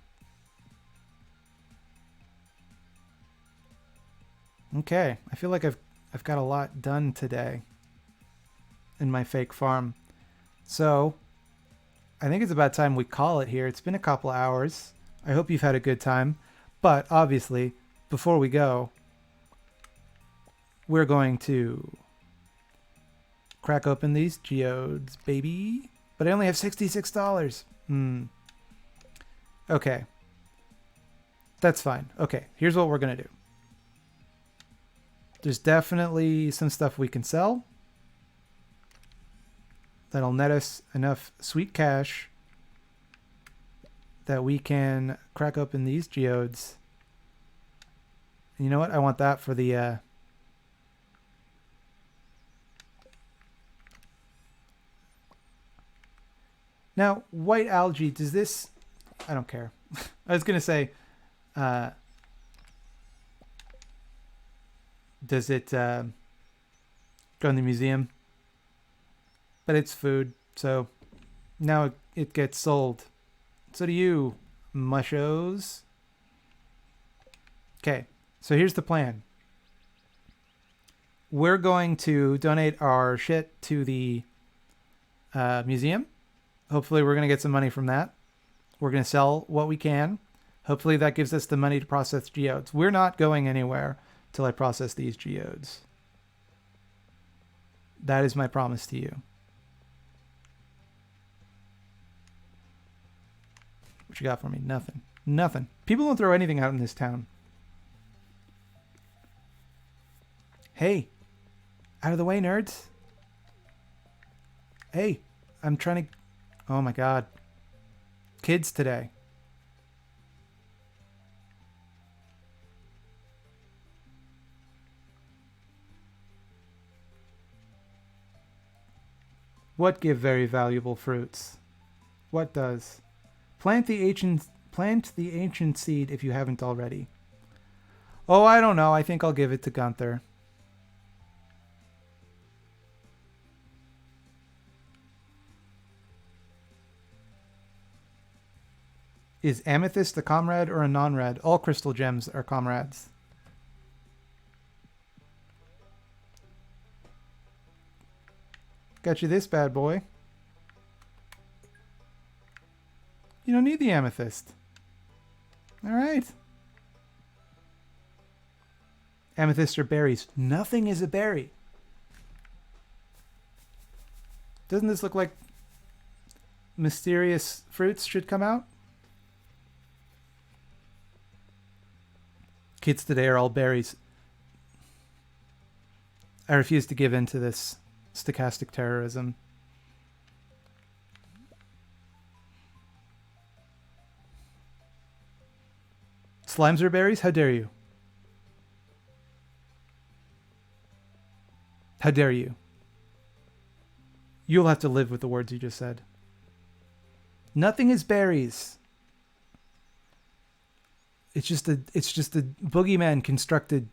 Okay, I feel like I've got a lot done today in my fake farm. So, I think it's about time we call it here. It's been a couple hours. I hope you've had a good time. But obviously, before we go, we're going to crack open these geodes, baby. But I only have $66. Okay. That's fine. Okay, here's what we're going to do. There's definitely some stuff we can sell that'll net us enough sweet cash that we can crack open these geodes. And you know what? I want that for the now, white algae, does this... I don't care. I was going to say, does it go in the museum? But it's food, so now it gets sold. So do you, mushos. Okay, so here's the plan. We're going to donate our shit to the museum. Hopefully we're going to get some money from that. We're going to sell what we can. Hopefully that gives us the money to process geodes. We're not going anywhere till I process these geodes. That is my promise to you. What you got for me? Nothing. Nothing. People don't throw anything out in this town. Hey. Out of the way, nerds. Hey. I'm trying to... Oh my god. Kids today. What give very valuable fruits? What does? Plant the ancient seed if you haven't already. Oh, I don't know. I think I'll give it to Gunther. Is amethyst a comrade or a non-rad? All crystal gems are comrades. Got you this bad boy. You don't need the amethyst. Alright. Amethyst are berries. Nothing is a berry. Doesn't this look like mysterious fruits should come out? Kids today are all berries. I refuse to give in to this stochastic terrorism. Slimes are berries? How dare you? How dare you? You'll have to live with the words you just said. Nothing is berries. It's just a boogeyman constructed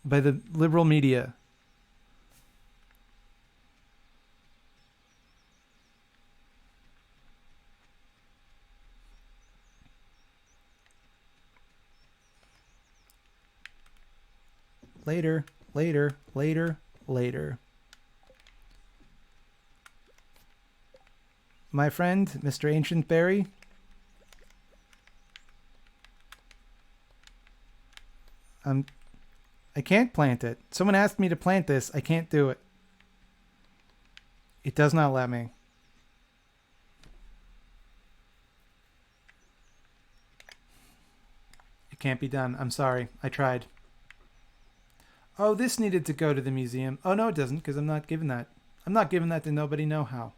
by the liberal media. Later, later, later, later. My friend, Mr. Ancient Berry. I can't plant it. Someone asked me to plant this. I can't do it. It does not let me. Can't be done. I'm sorry. I tried. Oh, this needed to go to the museum. Oh, no, it doesn't, because I'm not giving that. I'm not giving that to nobody know how.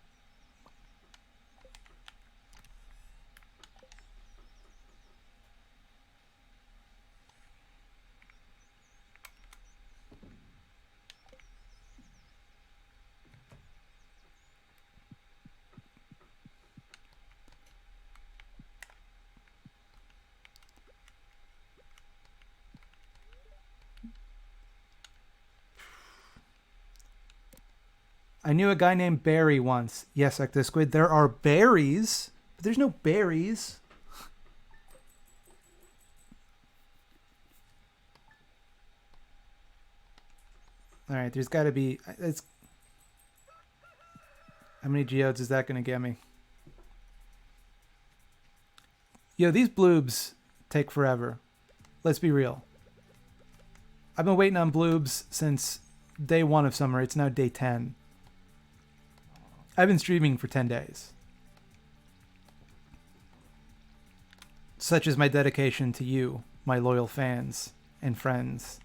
I knew a guy named Barry once. Yes, Ectosquid, there are berries, but there's no berries. All right, there's got to be... It's, how many geodes is that going to get me? Yo, these bloobs take forever. Let's be real. I've been waiting on bloobs since day 1 of summer. It's now day 10. I've been streaming for 10 days. Such is my dedication to you, my loyal fans and friends.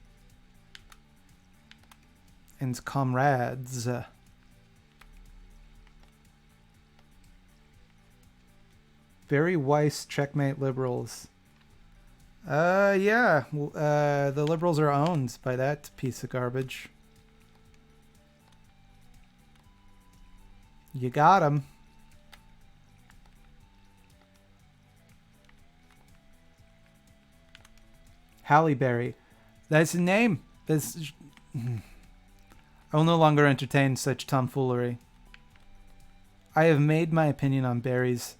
And comrades. Very Weiss checkmate liberals. Yeah. The liberals are owned by that piece of garbage. You got him. Halle Berry. That's the name. That's... I will no longer entertain such tomfoolery. I have made my opinion on berries,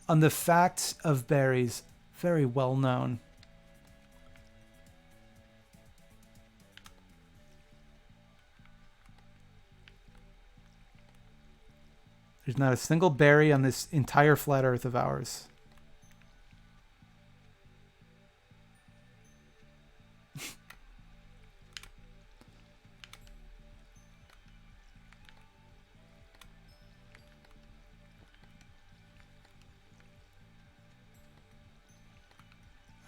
on the facts of berries, very well known. There's not a single berry on this entire flat earth of ours.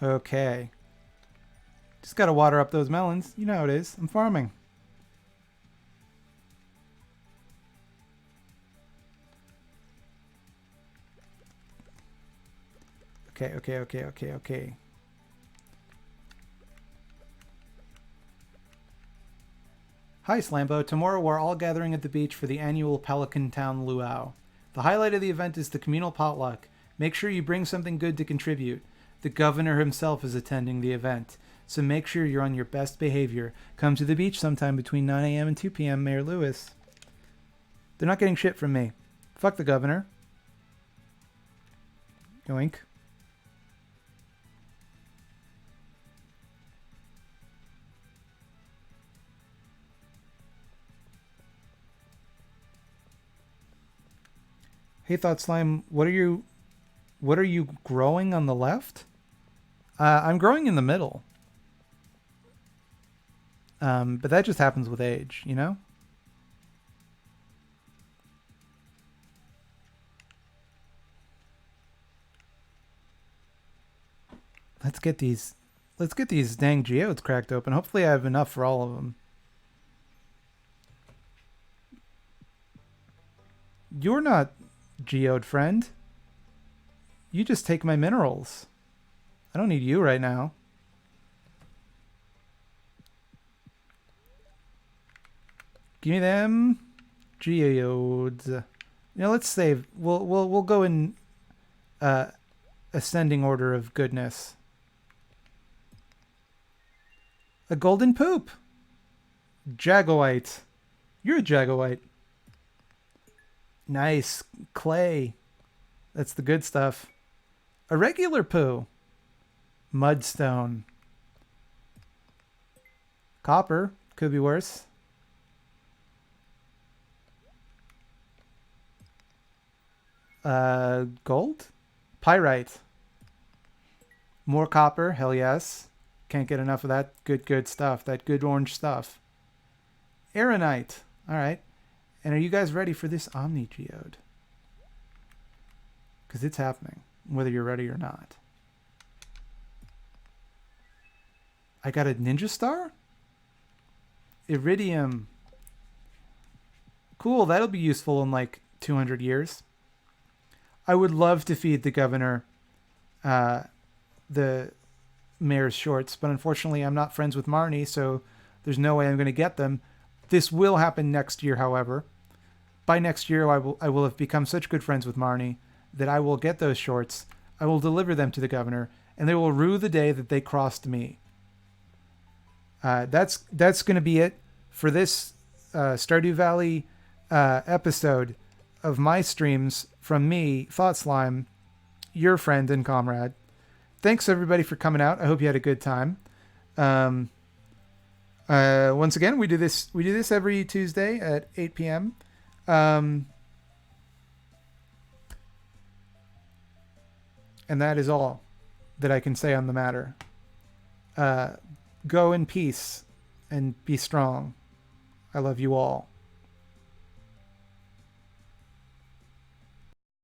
Okay. Just gotta water up those melons. You know how it is. I'm farming. Okay. Hi, Slambo. Tomorrow we're all gathering at the beach for the annual Pelican Town Luau. The highlight of the event is the communal potluck. Make sure you bring something good to contribute. The governor himself is attending the event, so make sure you're on your best behavior. Come to the beach sometime between 9 a.m. and 2 p.m., Mayor Lewis. They're not getting shit from me. Fuck the governor. Yoink. Hey, Thought Slime, what are you growing on the left? I'm growing in the middle. But that just happens with age, you know? Let's get these dang geodes cracked open. Hopefully I have enough for all of them. You're not geode friend. You just take my minerals. I don't need you right now. Give me them geodes. You know, let's save. We'll go in ascending order of goodness. A golden poop. Jagoite. You're a Jagoite. Nice. Clay. That's the good stuff. A regular poo. Mudstone. Copper. Could be worse. Gold? Pyrite. More copper. Hell yes. Can't get enough of that good stuff. That good orange stuff. Aeronite. All right. And are you guys ready for this Omni Geode? Because it's happening, whether you're ready or not. I got a ninja star? Iridium. Cool, that'll be useful in like 200 years. I would love to feed the governor the mayor's shorts, but unfortunately I'm not friends with Marnie, so there's no way I'm going to get them. This will happen next year, however. By next year, I will have become such good friends with Marnie that I will get those shorts. I will deliver them to the governor, and they will rue the day that they crossed me. That's going to be it for this Stardew Valley episode of my streams from me, Thought Slime, your friend and comrade. Thanks everybody for coming out. I hope you had a good time. Once again, we do this every Tuesday at 8 p.m. And that is all that I can say on the matter. Go in peace and be strong. I love you all.